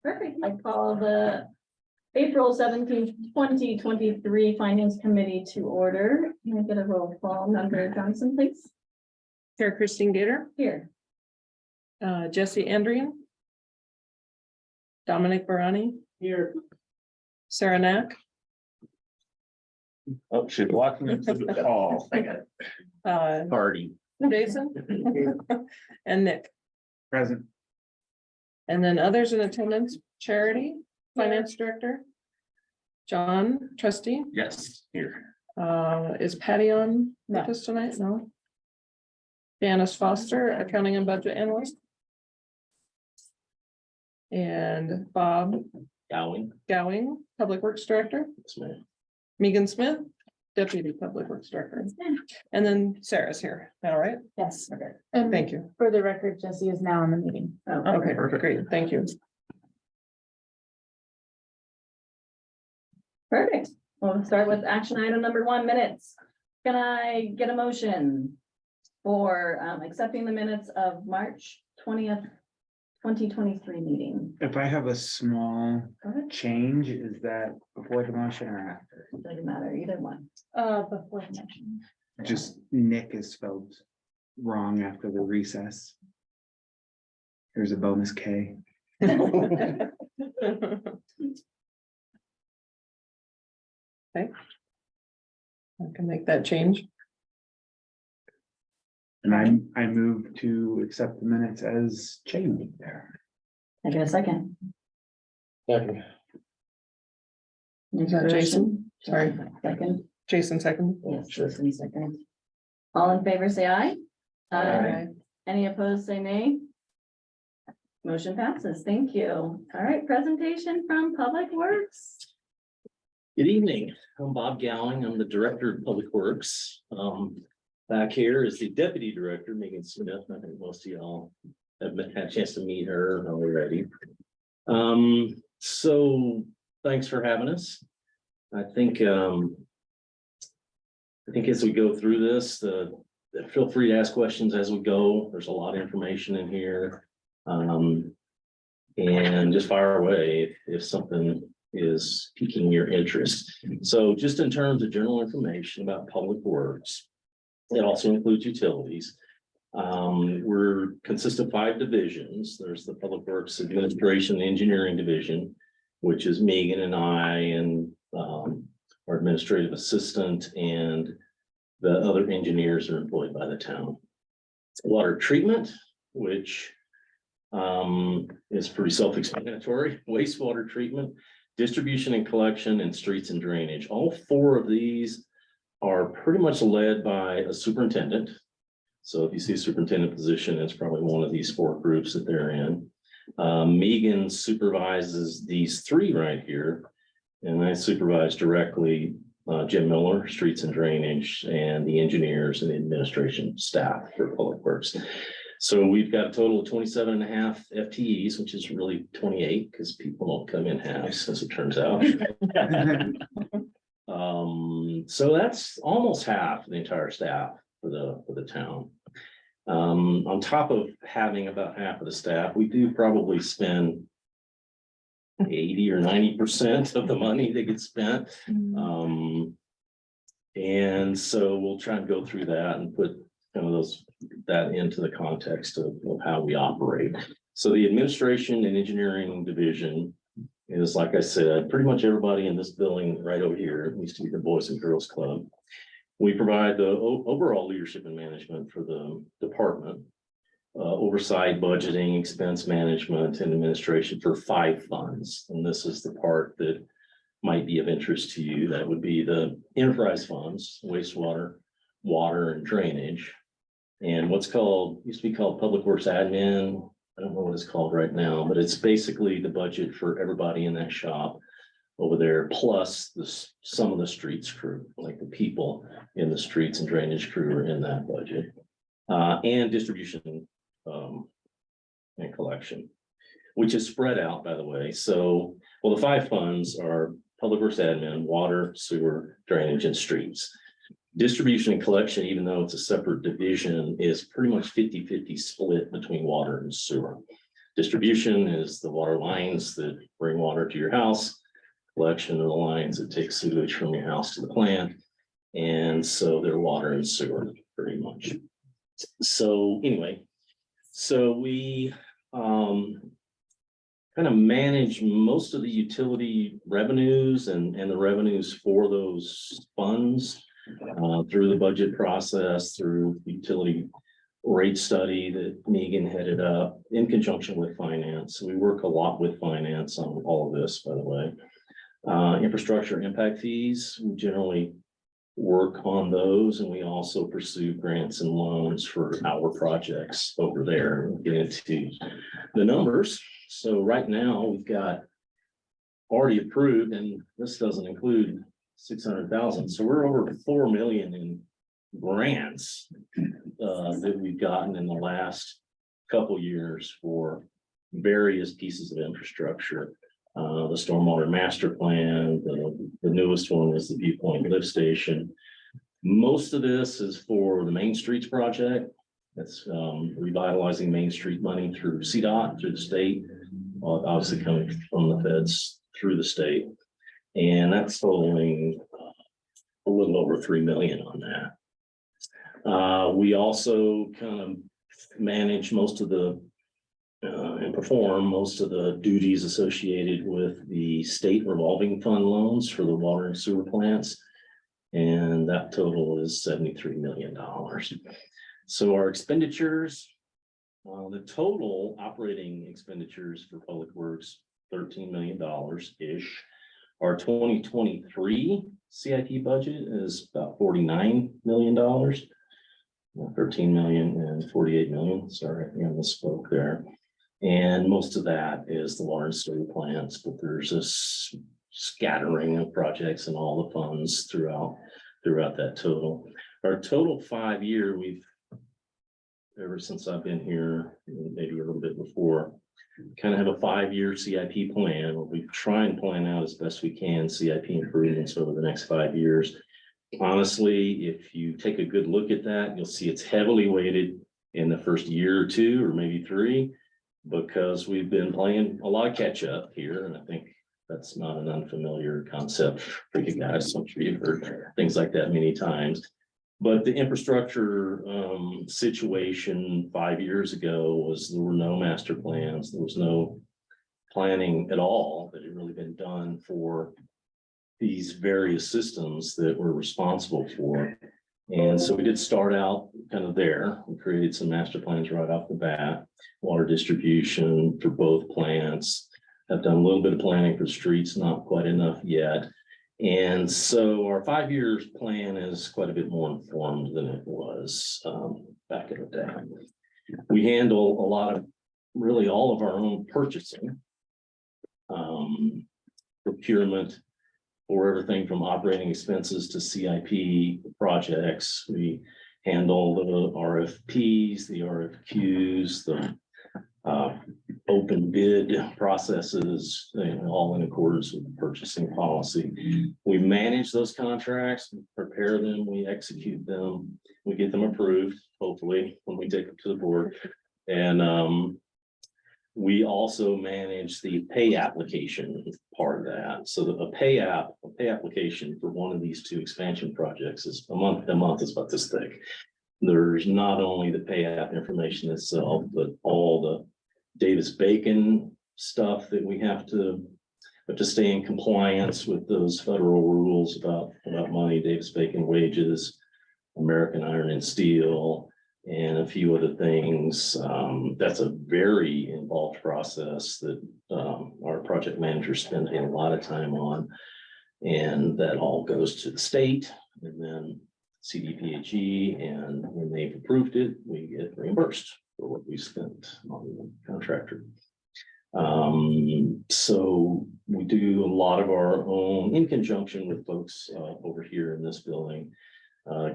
Perfect. I call the April 17th, 2023 Finance Committee to order. Can I get a roll call? Member Johnson, please. Chair Christine Gator, Here. Jesse Andrian, Dominic Barani, Here. Sarah Knack, Oh, she's walking into the call. Party. Jason, and Nick. Present. And then others in attendance, Charity, Finance Director, John, Trustee. Yes, here. Is Patty on with No. us tonight? No. Janice Foster, Accounting and Budget Analyst. And Bob Gowing, Public Works Director. Megan Smith, Deputy Public Works Director. And then Sarah's here. All right. Yes, Okay. and Thank you. for the record, Jesse is now in the meeting. Okay, Perfect. great. Thank you. Perfect. We'll start with action item number 1, minutes. Can I get a motion for accepting the minutes of March 20th, 2023 meeting? If I have a small Go ahead. change, is that before the motion or after? Doesn't matter, either one. Before the motion. Just Nick is spelled wrong after the recess. There's a bonus K. Okay. I can make that change. And I move to accept the minutes as changed there. I get a second. Is that Jason? Sorry. Second. Jason second. Yes, Jason second. All in favor, say aye. Aye. Any opposed, say nay. Motion passes. Thank you. All right, presentation from Public Works. Good evening. I'm Bob Gowing. I'm the Director of Public Works. Back here is the Deputy Director, Megan Smith. I think most of y'all have had a chance to meet her already. So thanks for having us. I think as we go through this, feel free to ask questions as we go. There's a lot of information in here. And just fire away if something is piquing your interest. So just in terms of general information about Public Works, it also includes utilities. We're consist of 5 divisions. There's the Public Works Administration and Engineering Division, which is Megan and I and our administrative assistant, and the other engineers are employed by the town. Water treatment, which is pretty self-explanatory. Wastewater treatment, distribution and collection, and streets and drainage. All 4 of these are pretty much led by a superintendent. So if you see a superintendent position, it's probably one of these 4 groups that they're in. Megan supervises these 3 right here, and I supervise directly Jim Miller, streets and drainage, and the engineers and the administration staff for Public Works. So we've got a total of 27.5 FTEs, which is really 28 because people don't come in halves, as it turns out. So that's almost half the entire staff for the town. On top of having about half of the staff, we do probably spend 80 or 90% of the money that gets spent. And so we'll try and go through that and put some of that into the context of how we operate. So the administration and engineering division is, like I said, pretty much everybody in this building right over here. It used to be the Boys and Girls Club. We provide the overall leadership and management for the department, oversight, budgeting, expense management, and administration for 5 funds. And this is the part that might be of interest to you. That would be the enterprise funds, wastewater, water, and drainage. And used to be called Public Works Admin. I don't know what it's called right now, but it's basically the budget for everybody in that shop over there, plus some of the streets crew, like the people in the streets and drainage crew are in that budget, and distribution and collection, which is spread out, by the way. So, well, the 5 funds are Public Works Admin, water, sewer, drainage, and streets. Distribution and collection, even though it's a separate division, is pretty much 50-50 split between water and sewer. Distribution is the water lines that bring water to your house. Collection of the lines that take sewage from your house to the plant. And so they're water and sewer pretty much. So anyway, so we kind of manage most of the utility revenues and the revenues for those funds through the budget process, through the utility rate study that Megan headed up in conjunction with finance. We work a lot with finance on all of this, by the way. Infrastructure impact fees, we generally work on those, and we also pursue grants and loans for our projects over there. We'll get into the numbers. So right now we've got already approved, and this doesn't include 600,000. So we're over 4 million in grants that we've gotten in the last couple years for various pieces of infrastructure. The stormwater master plan, the newest one is the Viewpoint lift station. Most of this is for the Main Streets project. That's revitalizing Main Street money through CDOT, through the state, obviously coming from the feds through the state. And that's totaling a little over 3 million on that. We also kind of manage most of the and perform most of the duties associated with the state revolving fund loans for the water and sewer plants. And that total is $73 million. So our expenditures, the total operating expenditures for public works, $13 million-ish. Our 2023 CIP budget is about $49 million. 13 million and 48 million. Sorry, I misspoke there. And most of that is the water and sewer plants, but there's this scattering of projects and all the funds throughout that total. Our total 5-year, we've ever since I've been here, maybe a little bit before, kind of have a 5-year CIP plan where we try and plan out as best we can CIP improvements over the next 5 years. Honestly, if you take a good look at that, you'll see it's heavily weighted in the first year or two, or maybe 3, because we've been playing a lot of catch up here. And I think that's not an unfamiliar concept for you guys. I'm sure you've heard things like that many times. But the infrastructure situation 5 years ago was there were no master plans. There was no planning at all that had really been done for these various systems that we're responsible for. And so we did start out kind of there. We created some master plans right off the bat, water distribution for both plants. I've done a little bit of planning for streets, not quite enough yet. And so our 5 years plan is quite a bit more informed than it was back in the day. We handle a lot of, really all of our own purchasing, procurement, for everything from operating expenses to CIP projects. We handle the RFPs, the RFQs, the open bid processes, all in accordance with the purchasing policy. We manage those contracts, we prepare them, we execute them, we get them approved, hopefully, when we take them to the board. And we also manage the pay application part of that. So a pay application for one of these 2 expansion projects is a month is about this thick. There's not only the pay app information itself, but all the Davis-Bacon stuff that we have to stay in compliance with those federal rules about money, Davis-Bacon wages, American Iron and Steel, and a few other things. That's a very involved process that our project managers spend a lot of time on. And that all goes to the state and then CDPHE. And when they've approved it, we get reimbursed for what we spent on the contractor. So we do a lot of our own in conjunction with folks over here in this building.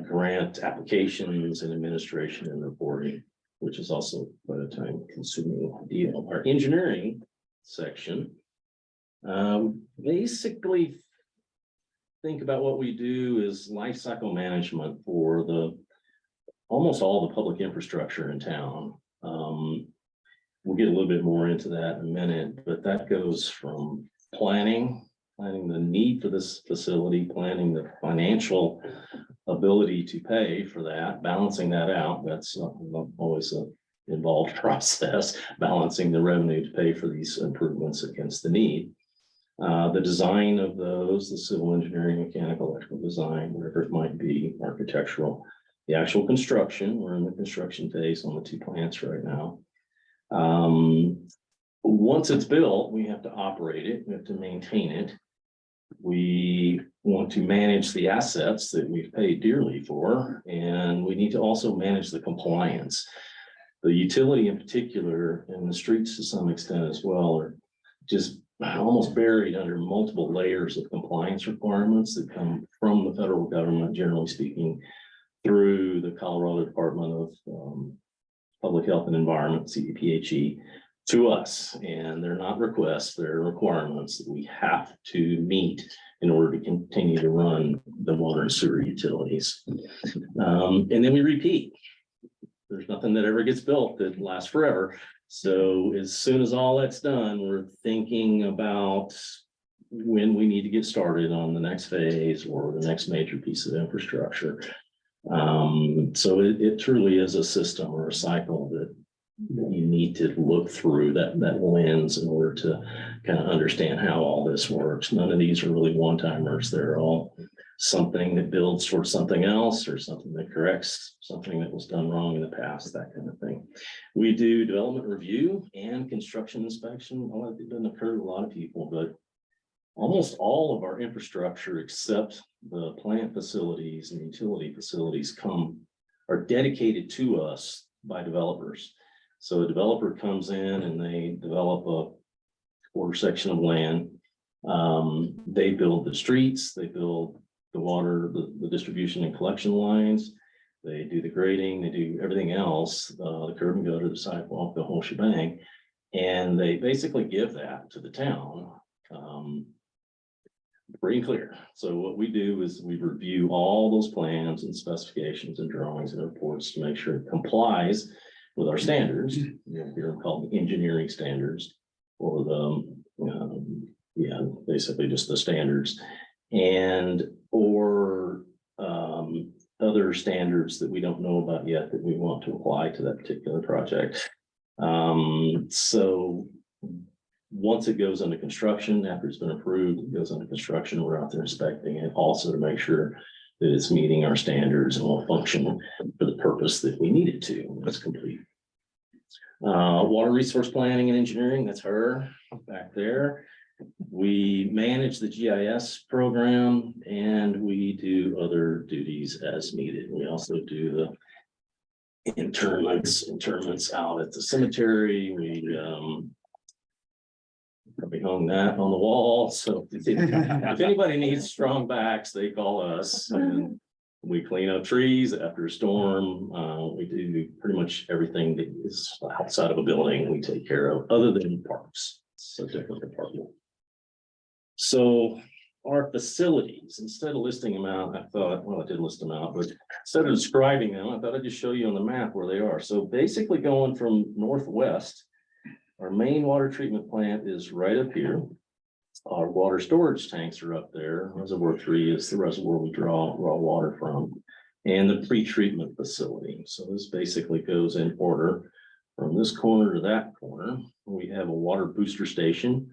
Grant applications and administration and reporting, which is also quite a time consuming deal. Our engineering section, basically think about what we do is life cycle management for almost all the public infrastructure in town. we'll get a little bit more into that in a minute, but that goes from planning the need for this facility, planning the financial ability to pay for that, balancing that out. That's not always a involved process, balancing the revenue to pay for these improvements against the need. The design of those, the civil engineering, mechanical, electrical design, whatever it might be, architectural, the actual construction, we're in the construction phase on the 2 plants right now. Once it's built, we have to operate it, we have to maintain it. We want to manage the assets that we've paid dearly for, and we need to also manage the compliance. The utility in particular, and the streets to some extent as well, are just almost buried under multiple layers of compliance requirements that come from the federal government, generally speaking, through the Colorado Department of Public Health and Environment, CDPHE, to us. And they're not requests, they're requirements that we have to meet in order to continue to run the water and sewer utilities. And then we repeat. There's nothing that ever gets built that lasts forever. So as soon as all that's done, we're thinking about when we need to get started on the next phase or the next major piece of infrastructure. So it truly is a system or a cycle that you need to look through that lens in order to kind of understand how all this works. None of these are really one-timers. They're all something that builds towards something else or something that corrects something that was done wrong in the past, that kind of thing. We do development review and construction inspection. Well, it doesn't occur to a lot of people, but almost all of our infrastructure except the plant facilities and utility facilities are dedicated to us by developers. So a developer comes in and they develop a quarter section of land. They build the streets, they build the water, the distribution and collection lines. They do the grading, they do everything else, the curb and gutter, the sidewalk, the whole shebang. And they basically give that to the town. Pretty clear. So what we do is we review all those plans and specifications and drawings and reports to make sure it complies with our standards. They're called engineering standards, or basically just the standards, and or other standards that we don't know about yet that we want to apply to that particular project. So once it goes into construction, after it's been approved, it goes into construction, we're out there inspecting it also to make sure that it's meeting our standards and will function for the purpose that we need it to when it's complete. Water resource planning and engineering, that's her back there. We manage the GIS program and we do other duties as needed. We also do the interments out at the cemetery. We probably hung that on the wall. So if anybody needs strong backs, they call us. And we clean up trees after a storm. We do pretty much everything that is outside of a building we take care of, other than parks. It's a different department. So our facilities, instead of listing them out, I thought, well, I did list them out, but instead of describing them, I thought I'd just show you on the map where they are. So basically going from northwest, our main water treatment plant is right up here. Our water storage tanks are up there. Reservoir 3 is the reservoir we draw raw water from, and the pre-treatment facility. So this basically goes in order from this corner to that corner. We have a water booster station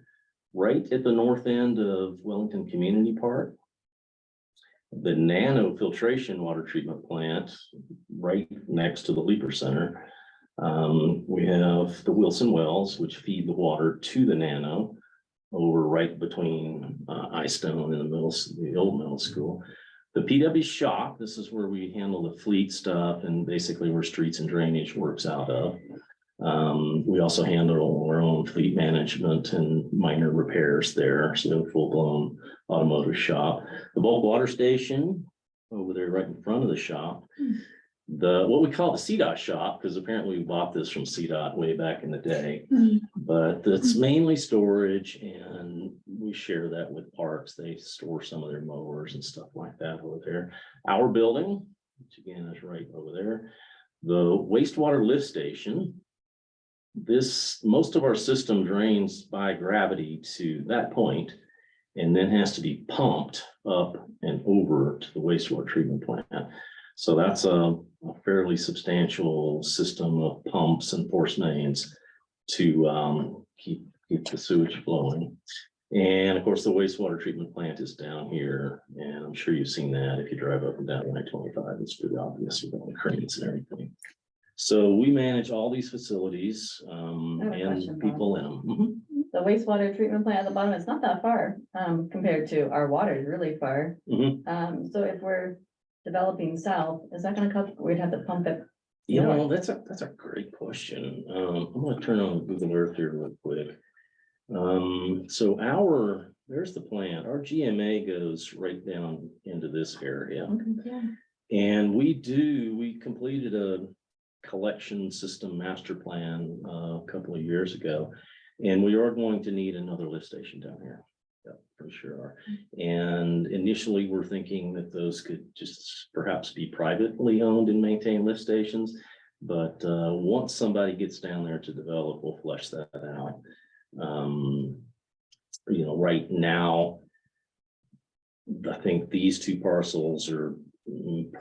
right at the north end of Wellington Community Park. The nano filtration water treatment plant right next to the Leaper Center. We have the Wilson wells, which feed the water to the nano over right between Istone and the old middle school. The PW shop, this is where we handle the fleet stuff and basically where streets and drainage works out of. We also handle our own fleet management and minor repairs there. So full-blown automotive shop. The bulk water station over there right in front of the shop. What we call the CDOT shop, because apparently we bought this from CDOT way back in the day, but it's mainly storage and we share that with parks. They store some of their mowers and stuff like that over there. Our building, which again is right over there. The wastewater lift station most of our system drains by gravity to that point and then has to be pumped up and over to the wastewater treatment plant. So that's a fairly substantial system of pumps and force mains to keep the sewage flowing. And of course, the wastewater treatment plant is down here, and I'm sure you've seen that if you drive up and down I-25, it's pretty obvious with all the cranes and everything. So we manage all these facilities I have a question, and Bob. people in them. Mhm. The wastewater treatment plant at the bottom, it's not that far, compared to our water is really far. Mhm. So if we're developing south, is that gonna come, we'd have to pump it? You north? know, that's a great question. I'm gonna turn on Google Earth here real quick. So there's the plant. Our GMA goes right down into this area. Okay, yeah. And we completed a collection system master plan a couple of years ago. And we are going to need another lift station down here. Yeah, for sure. And initially, we're thinking that those could just perhaps be privately owned and maintained lift stations. But once somebody gets down there to develop, we'll flesh that out. You know, right now, I think these two parcels are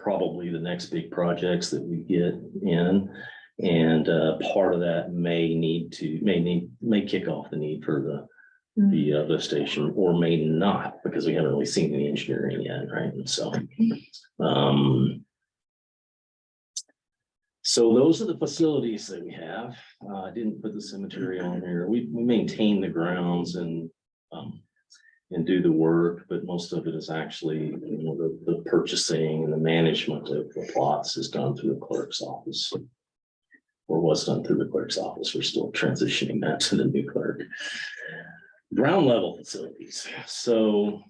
probably the next big projects that we get in. And part of that may kick off the need for the lift station, or may not, because we haven't really seen any engineering yet, right? And so those are the facilities that we have. I didn't put the cemetery on here. We maintain the grounds and do the work, but most of it is actually, you know, the purchasing and the management of the plots is done through the clerk's office. Or was done through the clerk's office. We're still transitioning that to the new clerk. Ground level facilities. So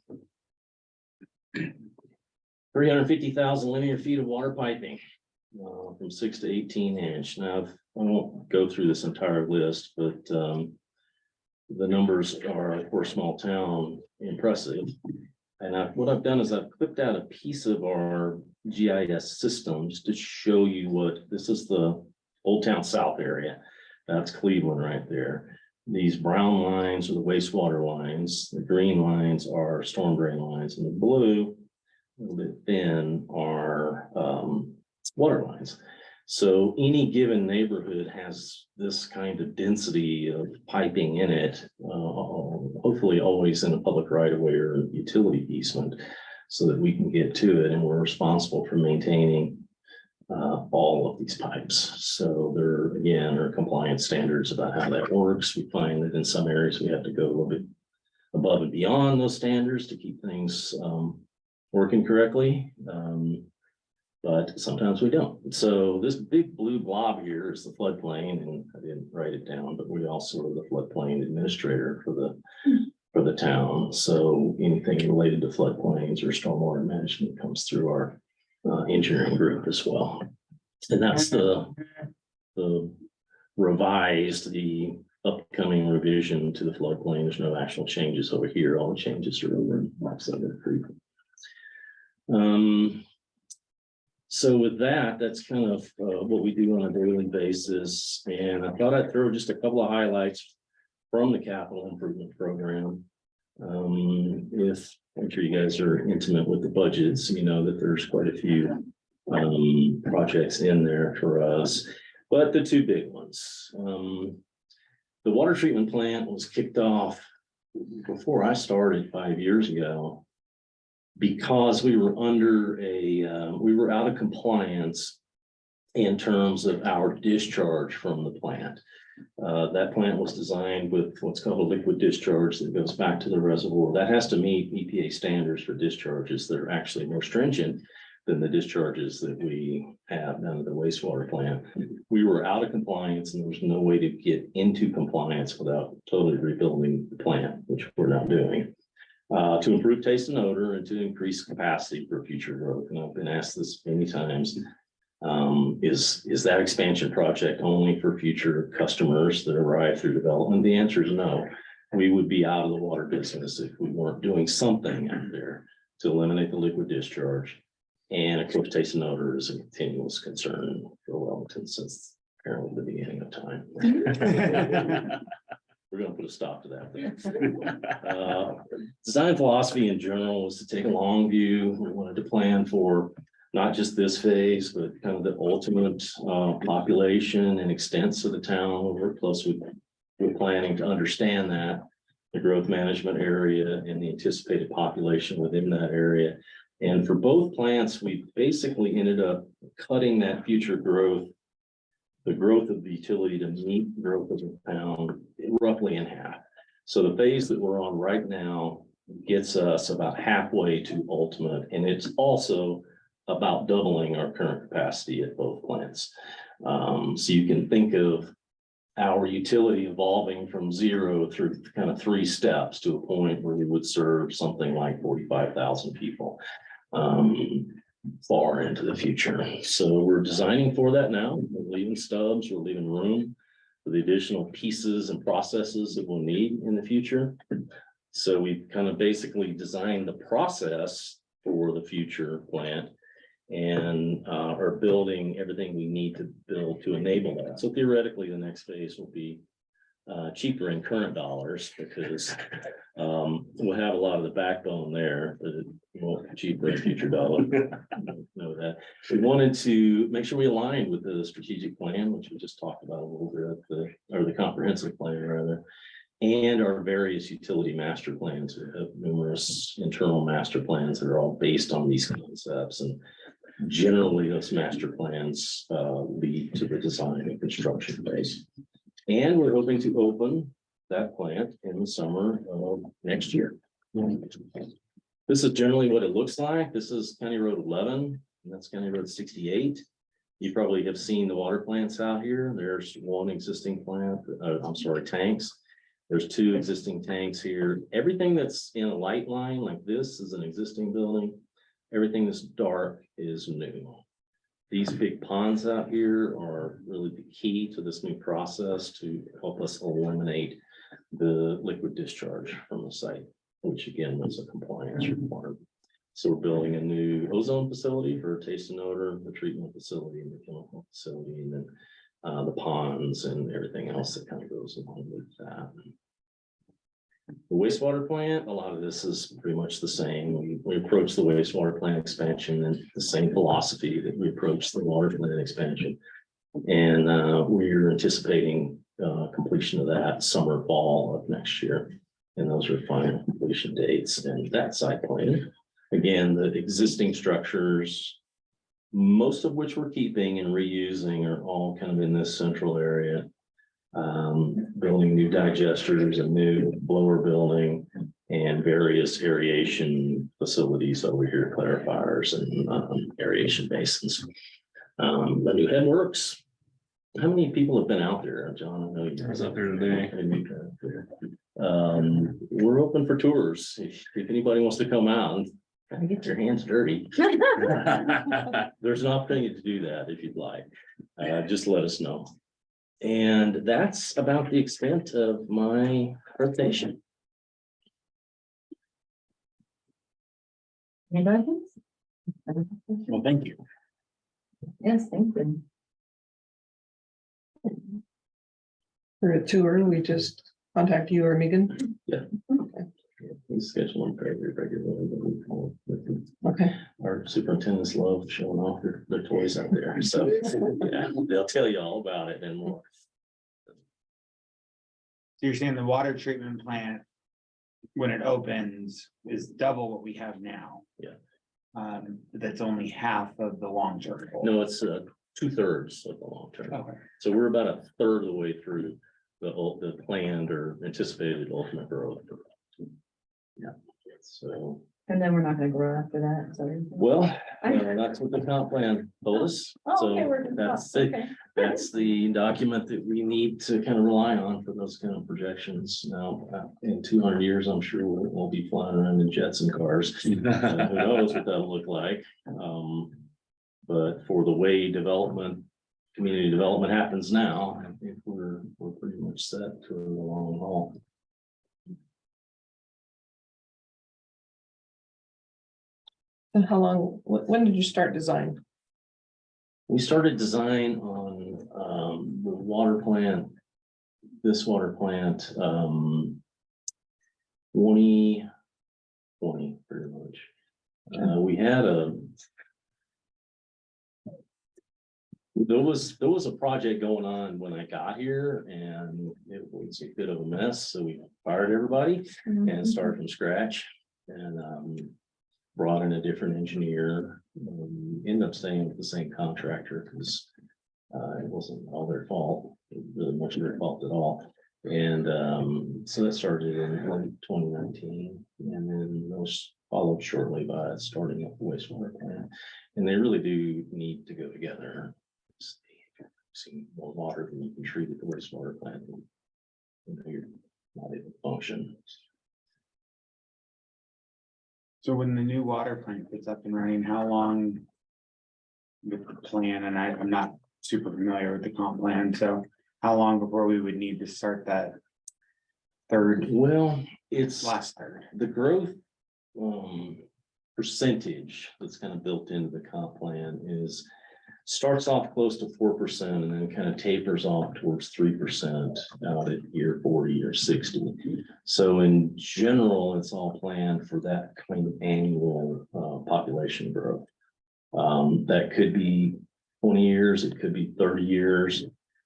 350,000 linear feet of water piping from 6 to 18 inch. Now, I won't go through this entire list, but the numbers are, for a small town, impressive. And what I've done is I've clipped out a piece of our GIS system just to show you what this is. The Old Town South area. That's Cleveland right there. These brown lines are the wastewater lines. The green lines are storm drain lines, and the blue, a little bit thin, are water lines. So any given neighborhood has this kind of density of piping in it, hopefully always in a public right of way or utility easement, so that we can get to it, and we're responsible for maintaining all of these pipes. So there again are compliance standards about how that works. We find that in some areas we have to go a little bit above and beyond those standards to keep things working correctly. But sometimes we don't. So this big blue blob here is the floodplain, and I didn't write it down, but we also are the floodplain administrator for the town. So anything related to floodplains or stormwater management comes through our engineering group as well. And that's the upcoming revision to the floodplain. There's no actual changes over here. All the changes are over in Moxon Creek. So with that, that's kind of what we do on a daily basis. And I thought I'd throw just a couple of highlights from the capital improvement program. If I'm sure you guys are intimate with the budgets, you know that there's quite a few projects in there for us, but the two big ones. The water treatment plant was kicked off before I started 5 years ago, because we were we were out of compliance in terms of our discharge from the plant. That plant was designed with what's called a liquid discharge that goes back to the reservoir. That has to meet EPA standards for discharges that are actually more stringent than the discharges that we have down at the wastewater plant. We were out of compliance, and there was no way to get into compliance without totally rebuilding the plant, which we're not doing. To improve taste and odor and to increase capacity for future growth. And I've been asked this many times. Is that expansion project only for future customers that arrive through development? The answer is no. We would be out of the water business if we weren't doing something out there to eliminate the liquid discharge. And of course, taste and odor is a continuous concern for Wellington since apparently the beginning of time. We're gonna put a stop to that. Design philosophy in general was to take a long view. We wanted to plan for not just this phase, but kind of the ultimate population and extents of the town. We work closely with planning to understand that, the growth management area and the anticipated population within that area. And for both plants, we basically ended up cutting that future growth, the growth of the utility to meet the growth of the town roughly in half. So the phase that we're on right now gets us about halfway to ultimate, and it's also about doubling our current capacity at both plants. So you can think of our utility evolving from 0 through kind of 3 steps to a point where we would serve something like 45,000 people far into the future. So we're designing for that now. We're leaving stubs, we're leaving room for the additional pieces and processes that we'll need in the future. So we've kind of basically designed the process for the future plant and are building everything we need to build to enable that. So theoretically, the next phase will be cheaper in current dollars because we'll have a lot of the backbone there, but it won't be cheaper in future dollars. Know that. We wanted to make sure we aligned with the strategic plan, which we just talked about a little bit, or the comprehensive plan rather, and our various utility master plans. We have numerous internal master plans that are all based on these concepts, and generally those master plans lead to the design and construction phase. And we're hoping to open that plant in the summer of next year. This is generally what it looks like. This is County Road 11, and that's County Road 68. You probably have seen the water plants out here. There's one existing plant, tanks. There's 2 existing tanks here. Everything that's in a light line like this is an existing building. Everything that's dark is new. These big ponds out here are really the key to this new process to help us eliminate the liquid discharge from the site, which again was a compliance requirement. So we're building a new ozone facility for taste and odor, the treatment facility and the chemical facility, and then the ponds and everything else that kind of goes along with that. The wastewater plant, a lot of this is pretty much the same. We approach the wastewater plant expansion in the same philosophy that we approach the water plant expansion. And we're anticipating completion of that summer, fall of next year. And those are final completion dates. And that site plan, again, the existing structures, most of which we're keeping and reusing, are all kind of in this central area. Building new digesters, a new blower building, and various aeration facilities over here, clarifiers and aeration basins. The new headworks. How many people have been out there, John? I know you was out there today. We're open for tours. If anybody wants to come out and kind of get your hands dirty, there's an opportunity to do that if you'd like. Just let us know. And that's about the extent of my presentation. Anybody? Well, thank you. Yes, thank you. For a tour, we just contact you or Megan. We schedule them very regularly. Okay. Our superintendents love showing off their toys out there. So yeah, they'll tell you all about it and more. So you're saying the water treatment plant, when it opens, is double what we have now? Yeah. That's only half of the long-term goal. No, it's 2/3 of the long term. Okay. So we're about 1/3 of the way through the planned or anticipated ultimate growth. Yeah. So. And then we're not gonna grow after that, sorry. Well, that's what the comp plan told us. Oh, okay, So we're good. Okay. that's the document that we need to kind of rely on for those kind of projections. Now, in 200 years, I'm sure we'll be flying around in jets and cars. Who knows what that'll look like? But for the way community development happens now, I think we're pretty much set for the long haul. And how long, when did you start design? We started design on the water plant, this water plant, 2020 pretty much. We had there was a project going on when I got here, and it was a bit of a mess, so we fired everybody and started from scratch, and brought in a different engineer. Ended up staying with the same contractor because it wasn't all their fault, really much of their fault at all. And so that started in 2019, and then those followed shortly by starting up the wastewater plant. And they really do need to go together. See more water than you can treat at the wastewater plant, and, you're not able to function. So when the new water plant gets up and running, how long? With the plan, and I'm not super familiar with the comp plan, so how long before we would need to start that third, Well, it's last third? the growth percentage that's kind of built into the comp plan starts off close to 4% and then kind of tapers off towards 3% out at year 40 or 60. So in general, it's all planned for that kind of annual population growth. That could be 20 years, it could be 30 years.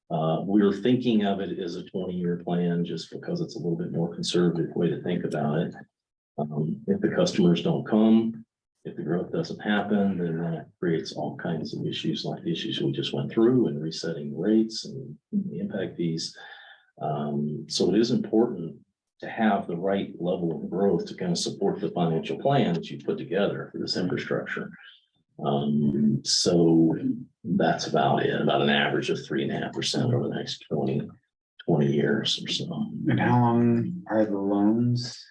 We're thinking of it as a 20-year plan just because it's a little bit more conservative way to think about it. If the customers don't come, if the growth doesn't happen, then that creates all kinds of issues like the issues we just went through and resetting rates and the impact fees. So it is important to have the right level of growth to kind of support the financial plan that you put together for this infrastructure. So that's about it, about an average of 3.5% over the next 20 years or so. And how long are the loans?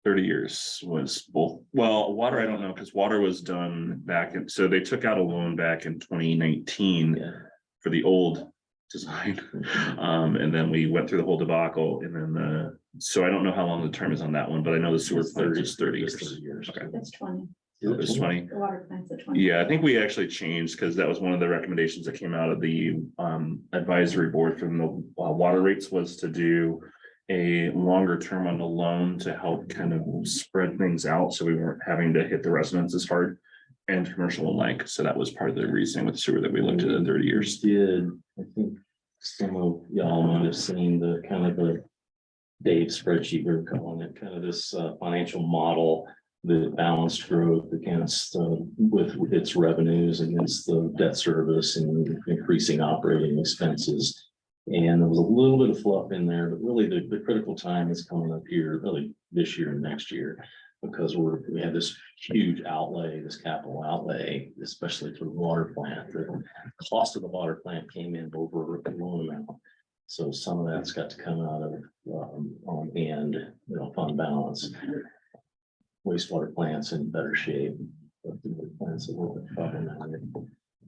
30 years was both, well, water, I don't know, because water was done back in, so they took out a loan back in 2019 Yeah. for the old design. And then we went through the whole debacle, and then so I don't know how long the term is on that one, but I know the sewer plant is 30 years. Okay. That's 20. It was 20. The water plant's at 20. Yeah, I think we actually changed because that was one of the recommendations that came out of the advisory board from the water rates was to do a longer term on the loan to help kind of spread things out. So we weren't having to hit the residents as hard and commercial alike. So that was part of the reasoning with sewer that we looked at in 30 years. Did, I think some of y'all might have seen the kind of the Dave spreadsheet, we're calling it, kind of this financial model, the balanced growth against with its revenues against the debt service and increasing operating expenses. And there was a little bit of fluff in there, but really the critical time is coming up here, really this year and next year, because we have this huge outlay, this capital outlay, especially for the water plant. The cost of the water plant came in over a loan amount. So some of that's got to come out of on hand, fund balance. Wastewater plants in better shape, but the plants a little bit problematic.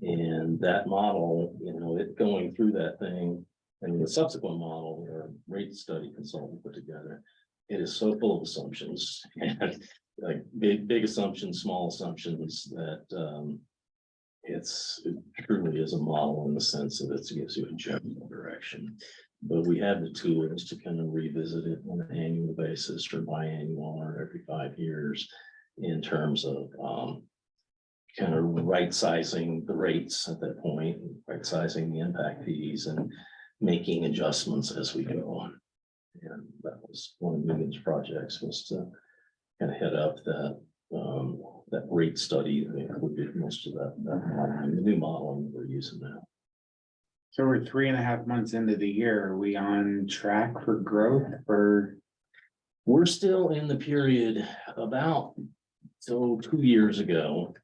And that model, it going through that thing, and the subsequent model or rate study consultant put together, it is so full of assumptions and like big assumptions, small assumptions that it truly is a model in the sense that it gives you a general direction. But we have the tools to kind of revisit it on an annual basis or biannual or every 5 years in terms of kind of right sizing the rates at that point, right sizing the impact fees and making adjustments as we go on. And that was one of Megan's projects, was to kind of head up that rate study that included most of that modeling, the new modeling we're using now. So we're 3.5 months into the year. Are we on track for growth or? We're still in the period about 2 years ago.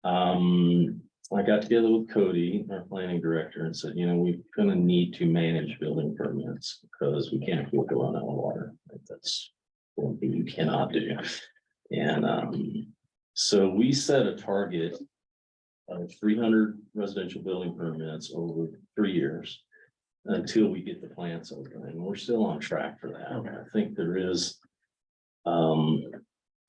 I got together with Cody, our planning director, and said, we're gonna need to manage building permits because we can't afford to run out of water. That's one thing you cannot do. And so we set a target of 300 residential building permits over 3 years until we get the plants open, and we're still on track for that. Okay. I think there is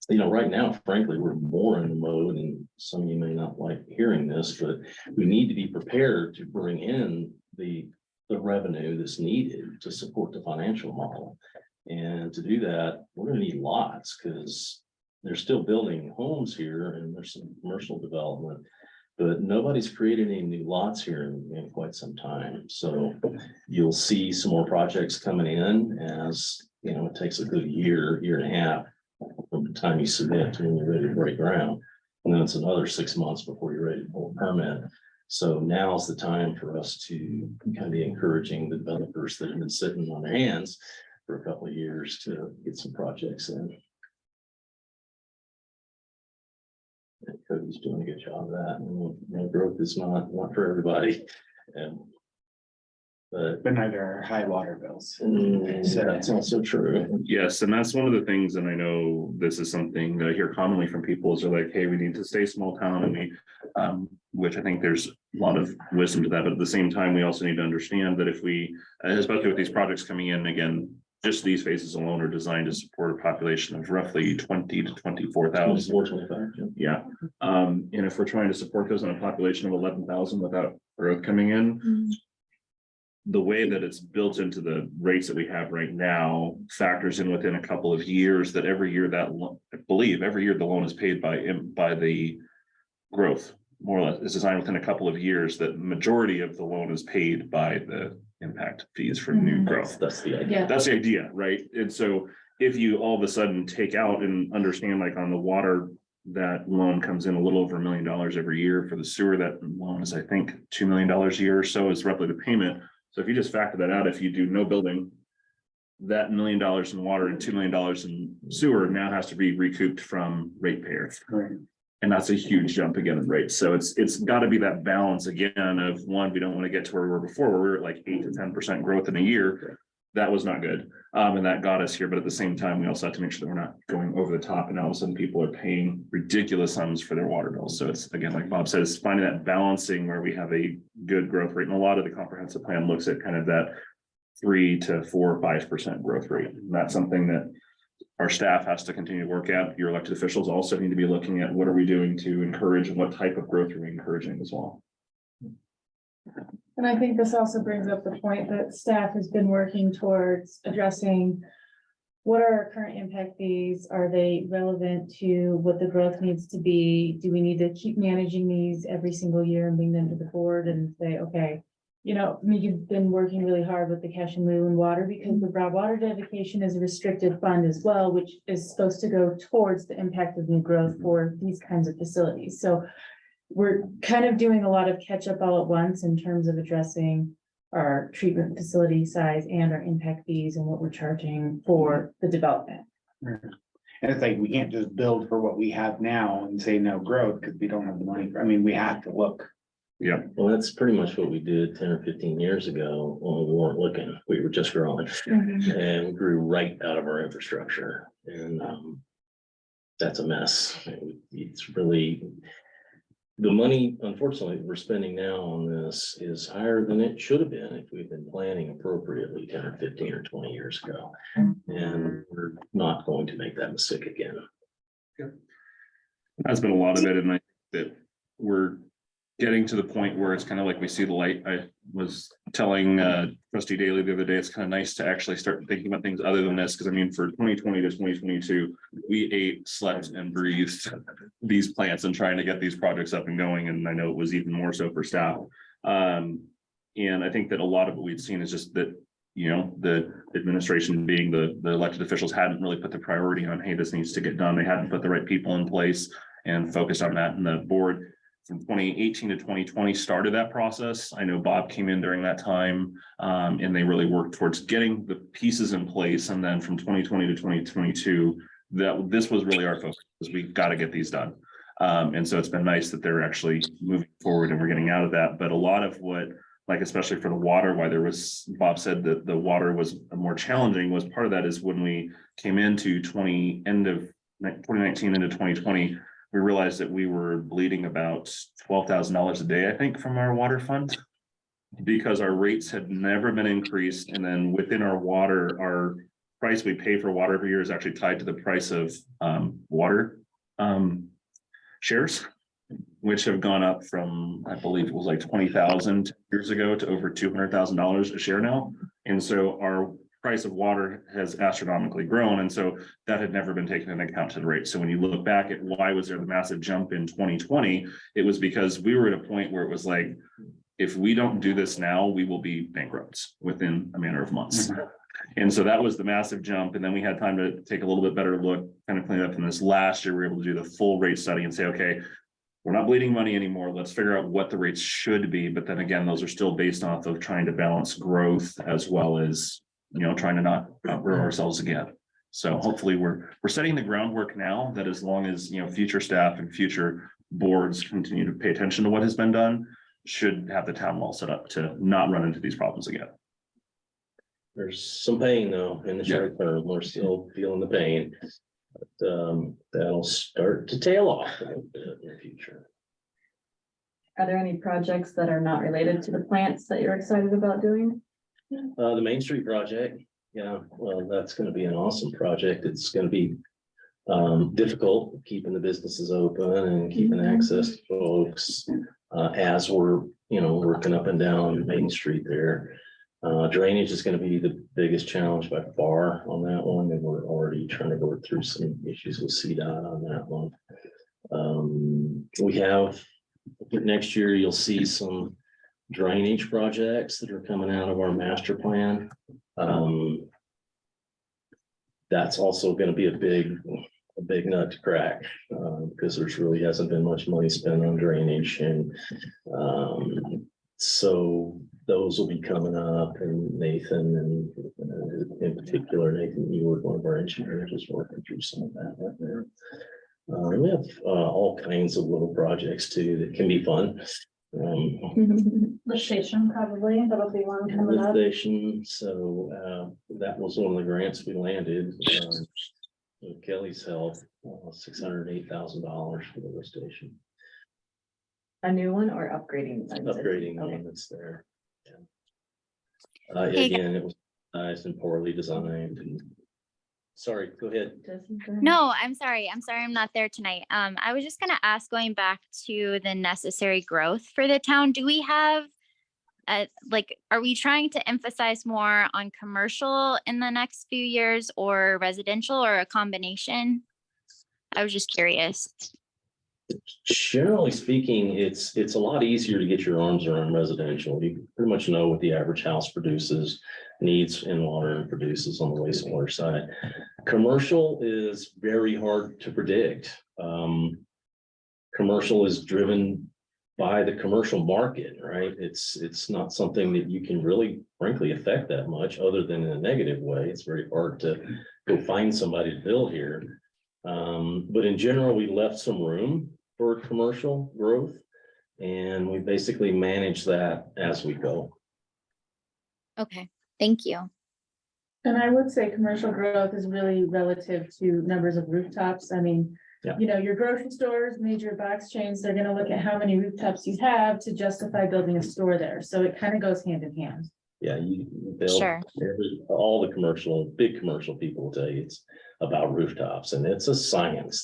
You know, right now, frankly, we're more in the mode, and some of you may not like hearing this, but we need to be prepared to bring in the revenue that's needed to support the financial model. And to do that, we're gonna need lots, because they're still building homes here and there's some commercial development. But nobody's created any new lots here in quite some time. So you'll see some more projects coming in as, you know, it takes a good year, year and a half from the time you submit to when you're ready to break ground. And then it's another 6 months before you're ready to pull a permit. So now's the time for us to kind of be encouraging the developers that have been sitting on their hands for a couple of years to get some projects in. And Cody's doing a good job of that. And, you know, growth is not for everybody. And but neither are high water bills. that's also true. Yes, and that's one of the things, and I know this is something that I hear commonly from people is they're like, hey, we need to stay small town, and we, which I think there's a lot of wisdom to that, but at the same time, we also need to understand that if we, especially with these projects coming in, again, just these phases alone are designed to support a population of roughly 20 to 24,000. 24, Yeah, and if we're trying to support those on a population of 11,000 without growth coming in, the way that it's built into the rates that we have right now factors in within a couple of years that every year that I believe every year the loan is paid by the growth, more or less. It's designed within a couple of years that majority of the loan is paid by the impact fees for new growth. That's the idea. Yeah. That's the idea, right? And so if you all of a sudden take out and understand, like on the water, that loan comes in a little over $1 million every year. For the sewer, that loan is, I think, $2 million a year or so is roughly the payment. So if you just factor that out, if you do no building, that $1 million in water and $2 million in sewer now has to be recouped from ratepayers. Right. And that's a huge jump again in rates. So it's got to be that balance again of one, we don't want to get to where we were before, where we were at like 8 to 10% growth in a year. That was not good. And that got us here. But at the same time, we also have to make sure that we're not going over the top and all of a sudden people are paying ridiculous sums for their water bills. So it's, again, like Bob said, it's finding that balancing where we have a good growth rate. And a lot of the comprehensive plan looks at kind of that 3 to 4 or 5% growth rate. And that's something that our staff has to continue to work at. Your elected officials also need to be looking at what are we doing to encourage and what type of growth are we encouraging as well. And I think this also brings up the point that staff has been working towards addressing. What are our current impact fees? Are they relevant to what the growth needs to be? Do we need to keep managing these every single year and bring them to the board and say, okay, you know, Megan's been working really hard with the cash and lieu and water because the broad water dedication is a restricted fund as well, which is supposed to go towards the impact of new growth for these kinds of facilities. So we're kind of doing a lot of catch up all at once in terms of addressing our treatment facility size and our impact fees and what we're charging for the development. And it's like, we can't just build for what we have now and say no growth because we don't have the money. I mean, we have to look. Yeah. Well, that's pretty much what we did 10 or 15 years ago when we weren't looking. We were just growing and we grew right out of our infrastructure. And that's a mess. It's really, the money, unfortunately, we're spending now on this is higher than it should have been if we've been planning appropriately 10 or 15 or 20 years ago. And we're not going to make that mistake again. That's been a lot of it, and I think that we're getting to the point where it's kind of like we see the light. I was telling Trustee Daly the other day, it's kind of nice to actually start thinking about things other than this, because I mean, for 2020 to 2022, we ate, slept, and breathed these plants and trying to get these projects up and going, and I know it was even more so for staff. And I think that a lot of what we've seen is just that, you know, the administration being the elected officials hadn't really put the priority on, hey, this needs to get done. They hadn't put the right people in place and focused on that. And the board from 2018 to 2020 started that process. I know Bob came in during that time, and they really worked towards getting the pieces in place. And then from 2020 to 2022, that this was really our focus, because we've got to get these done. And so it's been nice that they're actually moving forward and we're getting out of that. But a lot of what, like, especially for the water, why there was, Bob said that the water was more challenging, was part of that is when we came into end of 2019 into 2020, we realized that we were bleeding about $12,000 a day, I think, from our water fund, because our rates had never been increased. And then within our water, our price we pay for water every year is actually tied to the price of water shares, which have gone up from, I believe it was like 20,000 years ago to over $200,000 a share now. And so our price of water has astronomically grown. And so that had never been taken into account to the rate. So when you look back at why was there the massive jump in 2020, it was because we were at a point where it was like, if we don't do this now, we will be bankrupt within a matter of months. And so that was the massive jump. And then we had time to take a little bit better look, kind of clean it up. In this last year, we were able to do the full rate study and say, okay, we're not bleeding money anymore. Let's figure out what the rates should be. But then again, those are still based off of trying to balance growth as well as, trying to not outgrow ourselves again. So hopefully we're setting the groundwork now that as long as, future staff and future boards continue to pay attention to what has been done, should have the town well set up to not run into these problems again. There's some pain though in the short term. We're still feeling the pain. But that'll start to tail off a little bit in the future. Are there any projects that are not related to the plants that you're excited about doing? The Main Street project, yeah, well, that's gonna be an awesome project. It's gonna be difficult keeping the businesses open and keeping access to folks as we're, working up and down Main Street there. Drainage is gonna be the biggest challenge by far on that one, and we're already trying to work through some issues with CDOT on that one. We have, next year, you'll see some drainage projects that are coming out of our master plan. That's also gonna be a big nut to crack, because there's really hasn't been much money spent on drainage, and so those will be coming up, and Nathan, and in particular, Nathan, you were one of our engineers, is working through some of that right there. We have all kinds of little projects too that can be fun. The station probably, that'll be one coming Lift up. station, so that was one of the grants we landed. With Kelly's help, $608,000 for the lift station. A new one or upgrading? Upgrading the Okay. one that's there. Hey, Again, it was nice and poorly designed. And sorry, go ahead. No, I'm sorry. I'm not there tonight. I was just gonna ask, going back to the necessary growth for the town, do we have are we trying to emphasize more on commercial in the next few years, or residential, or a combination? I was just curious. Generally speaking, it's a lot easier to get your arms around residential. You pretty much know what the average house produces, needs in water, and produces on the wastewater side. Commercial is very hard to predict. Commercial is driven by the commercial market, right? It's not something that you can really, frankly, affect that much, other than in a negative way. It's very hard to go find somebody to build here. But in general, we left some room for commercial growth, and we basically manage that as we go. Okay, thank you. And I would say commercial growth is really relative to numbers of rooftops. I mean, Yeah. your grocery stores, major box chains, they're gonna look at how many rooftops you have to justify building a store there. So it kind of goes hand in hand. Yeah, they'll, Sure. all the big commercial people will tell you it's about rooftops, and it's a science.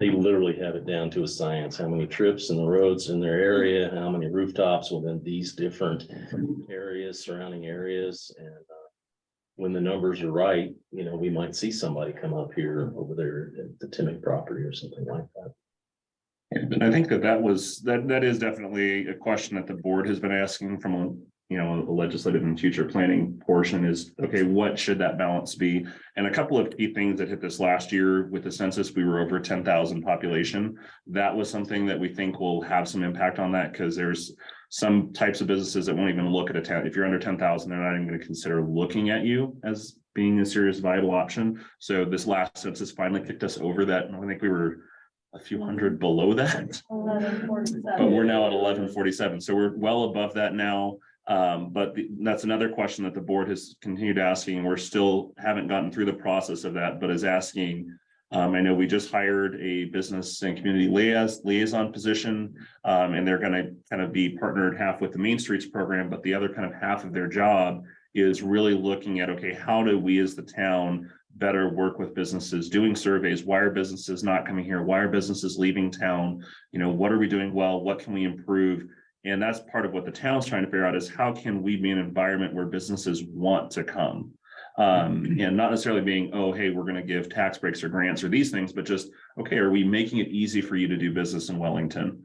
They literally have it down to a science, how many trips in the roads in their area, how many rooftops within these different areas, surrounding areas. And when the numbers are right, we might see somebody come up here over there at the Timmick property or something like that. And I think that is definitely a question that the board has been asking from a legislative and future planning portion is, okay, what should that balance be? And a couple of key things that hit this last year with the census, we were over 10,000 population. That was something that we think will have some impact on that, because there's some types of businesses that won't even look at a town. If you're under 10,000, they're not even going to consider looking at you as being a serious viable option. So this last census finally kicked us over that. And I think we were a few hundred below that, but we're now at 1147. So we're well above that now. But that's another question that the board has continued asking. We're still haven't gotten through the process of that, but is asking. I know we just hired a business and community liaison position, and they're going to kind of be partnered half with the Main Streets program, but the other kind of half of their job is really looking at, okay, how do we as the town better work with businesses, doing surveys? Why are businesses not coming here? Why are businesses leaving town? You know, what are we doing well? What can we improve? And that's part of what the town's trying to figure out, is how can we be an environment where businesses want to come? And not necessarily being, oh, hey, we're going to give tax breaks or grants or these things, but just, okay, are we making it easy for you to do business in Wellington?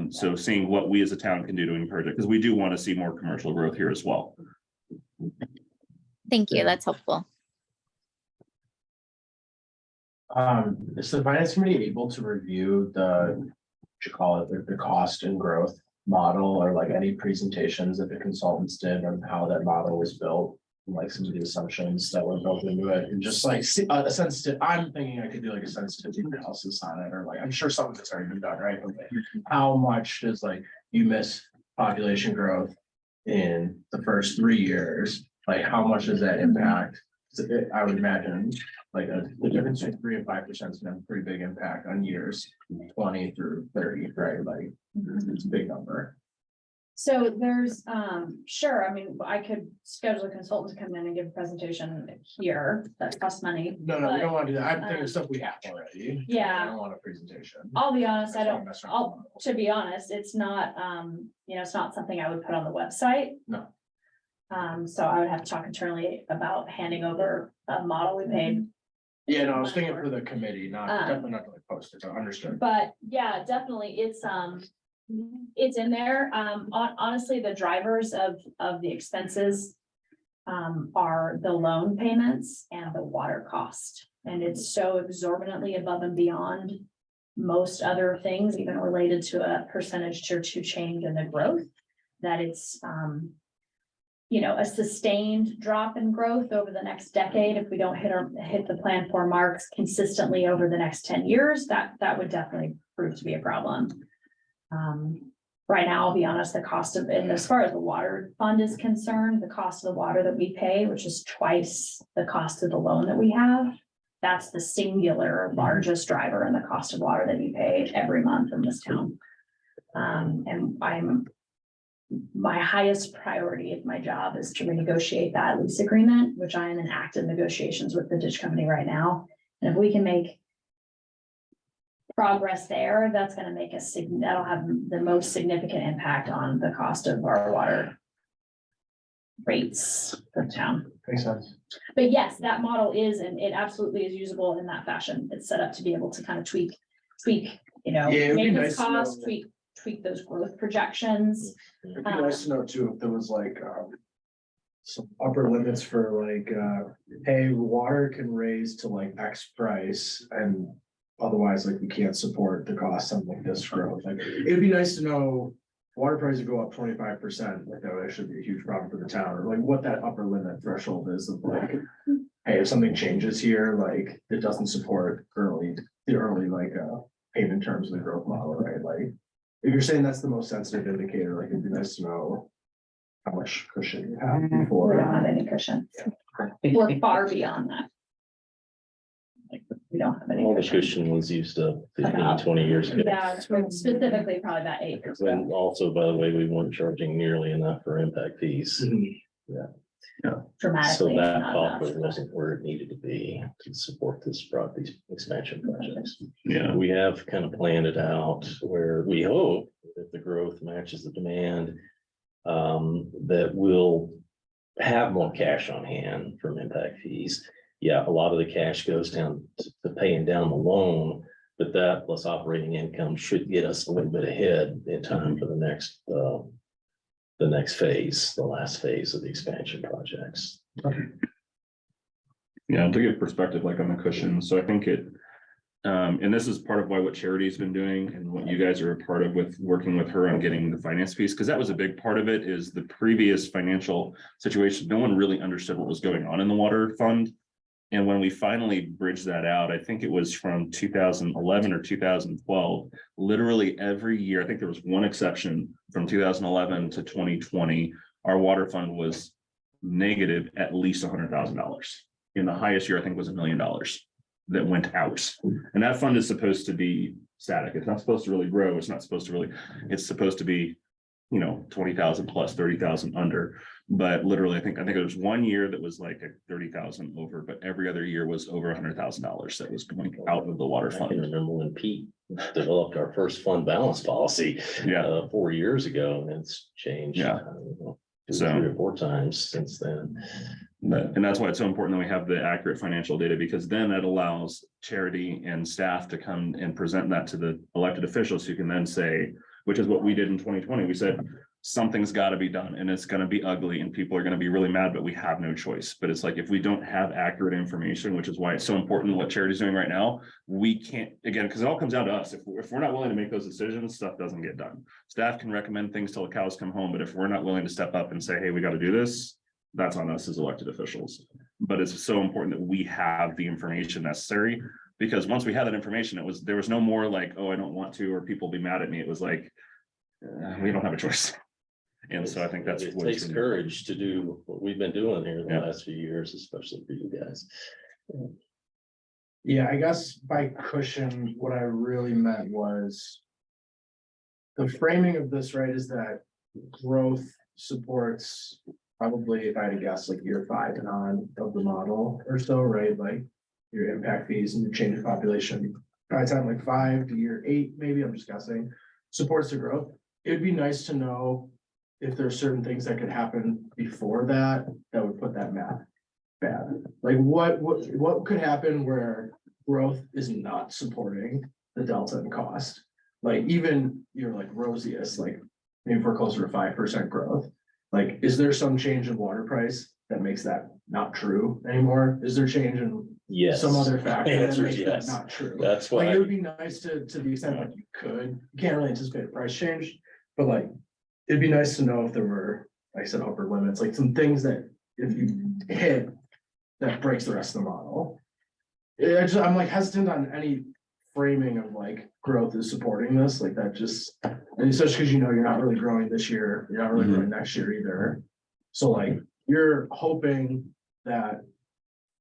So seeing what we as a town can do to encourage it, because we do want to see more commercial growth here as well. Thank you. That's helpful. Is the finance committee able to review the, what you call it, the cost and growth model, or like any presentations that the consultants did on how that model was built? Like some of the assumptions that were built into it, and just like a sensitive, I'm thinking I could do like a sensitivity analysis on it, or like, I'm sure some of it's already been done, right? But like, how much does like you miss population growth in the first 3 years? Like, how much does that impact? I would imagine like the difference between 3 and 5% is gonna have a pretty big impact on years 20 through 30, right? Like, it's a big number. So there's, sure, I mean, I could schedule a consultant to come in and give a presentation here, that costs money. No, we but don't want to do that. I'm thinking of stuff we have already. Yeah. I don't want a presentation. I'll be honest, I That's why I'm don't, messing around. to be honest, it's not, it's not something I would put on the website. No. So I would have to talk internally about handing over a model we paid. Yeah, no, I was thinking for the committee, not, Um, definitely not to like post it, so understood. But yeah, definitely, it's in there. Honestly, the drivers of the expenses are the loan payments and the water cost. And it's so exorbitantly above and beyond most other things, even related to a percentage tier 2 change in the growth, that it's, a sustained drop in growth over the next decade. If we don't hit the plan for marks consistently over the next 10 years, that would definitely prove to be a problem. Right now, I'll be honest, the cost of, and as far as the water fund is concerned, the cost of the water that we pay, which is twice the cost of the loan that we have, that's the singular largest driver in the cost of water that we pay every month in this town. And my highest priority of my job is to renegotiate that lease agreement, which I am in active negotiations with the ditch company right now. And if we can make progress there, that's going to make that'll have the most significant impact on the cost of our water rates for the town. Makes sense. But yes, that model is, and it absolutely is usable in that fashion. It's set up to be able to kind of tweak, Yeah, it would be maintenance nice to know. costs, tweak those growth projections. It'd be nice to know too, if there was like, some upper limits for like, hey, water can raise to like X price and otherwise like we can't support the cost of like this growth. Like, it'd be nice to know water prices go up 25%, like that would actually be a huge problem for the town, or like what that upper limit threshold is of like, hey, if something changes here, like it doesn't support the early like payment terms of the growth model, right? Like, if you're saying that's the most sensitive indicator, like it'd be nice to know how much cushion you have We don't before. have any cushion. We're far beyond that. Like, we don't have any All the cushion. cushion was used up 15, 20 years ago. Yeah, specifically probably about 8 years ago. And also, by the way, we weren't charging nearly enough for impact fees. So Dramatically. that not buffer enough. wasn't where it needed to be to support these expansion projects. Yeah. We have kind of planned it out where we hope that the growth matches the demand, that we'll have more cash on hand from impact fees. Yeah, a lot of the cash goes down to paying down the loan, but that plus operating income should get us a little bit ahead in time for the next phase, the last phase of the expansion projects. Yeah, to give perspective, like on the cushion, so I think it, and this is part of why what Charity's been doing and what you guys are a part of with working with her on getting the finance piece, because that was a big part of it, is the previous financial situation. No one really understood what was going on in the water fund. And when we finally bridged that out, I think it was from 2011 or 2012, literally every year, I think there was one exception from 2011 to 2020, our water fund was negative at least $100,000. In the highest year, I think was $1 million that went out. And that fund is supposed to be static. It's not supposed to really grow. It's not supposed to really, it's supposed to be, 20,000 plus 30,000 under. But literally, I think there was one year that was like a 30,000 over, but every other year was over $100,000 that was going out of the water I can fund. remember when Pete developed our first fund balance policy, Yeah, 4 years ago, and it's changed. Yeah. I don't know, So- 3 or 4 times since then. and that's why it's so important that we have the accurate financial data, because then it allows charity and staff to come and present that to the elected officials who can then say, which is what we did in 2020. We said, something's got to be done and it's going to be ugly and people are going to be really mad, but we have no choice. But it's like, if we don't have accurate information, which is why it's so important what charity's doing right now, we can't, again, because it all comes down to us. If we're not willing to make those decisions, stuff doesn't get done. Staff can recommend things till the cows come home, but if we're not willing to step up and say, hey, we got to do this, that's on us as elected officials. But it's so important that we have the information necessary, because once we had that information, there was no more like, oh, I don't want to, or people be mad at me. It was like, we don't have a choice. And so I think that's It what takes courage to do what we've been doing here the Yeah. last few years, especially for you guys. Yeah, I guess by cushion, what I really meant was. The framing of this, right, is that growth supports probably, if I had to guess, like year 5 and on of the model or so, right? Like your impact fees and your change in population. By the time like 5 to year 8, maybe, I'm just guessing, supports the growth. It'd be nice to know if there's certain things that could happen before that, that would put that math bad. Like what could happen where growth is not supporting the delta in cost? Like even you're like rosiest, like maybe if we're closer to 5% growth, like, is there some change in water price that makes that not true anymore? Is there change in Yes. some other factor that Answer is makes that yes. not true? That's Like, why. it would be nice to the extent like you can't really anticipate a price change, but like, it'd be nice to know if there were, like I said, upper limits, like some things that if you hit, that breaks the rest of the model. I'm like hesitant on any framing of like growth is supporting this, like that just, and especially because you know, you're not really growing this year, you're not really Mhm. growing next year either. So like, you're hoping that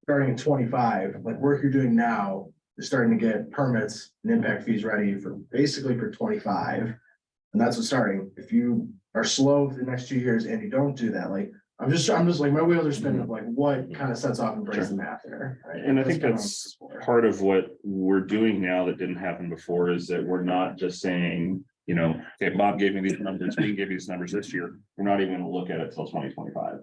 starting in 25, like work you're doing now is starting to get permits and impact fees ready for basically for 25. And that's what's starting. If you are slow for the next 2 years and you don't do that, like, I'm just like, my wheels are spinning of like, what kind of sets off and breaks the math there? Right? And I think kind of that's what I'm looking for. part of what we're doing now that didn't happen before, is that we're not just saying, you know, okay, Bob gave me these numbers, we gave you these numbers this year. We're not even gonna look at it till 2025.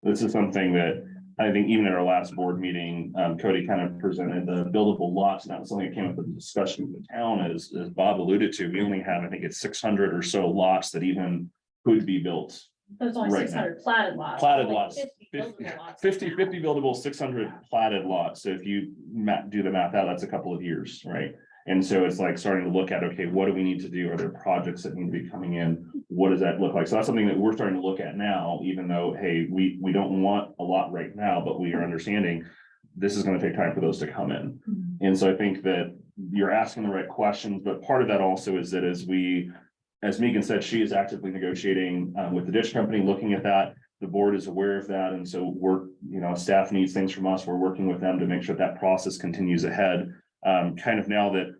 This is something that I think even at our last board meeting, Cody kind of presented the buildable lots. And that was something that came up in the discussion with the town, as Bob alluded to. We only have, I think it's 600 or so lots that even could be built. There's only Right 600 platted lots. Platted only lots. 50 buildable lots. 50 buildable, 600 platted lots. So if you do the math out, that's a couple of years, right? And so it's like starting to look at, okay, what do we need to do? Are there projects that need to be coming in? What does that look like? So that's something that we're starting to look at now, even though, hey, we don't want a lot right now, but we are understanding this is going to take time for those to come in. And so I think that you're asking the right questions, but part of that also is that as Megan said, she is actively negotiating with the ditch company, looking at that. The board is aware of that. And so staff needs things from us. We're working with them to make sure that process continues ahead. Kind of now that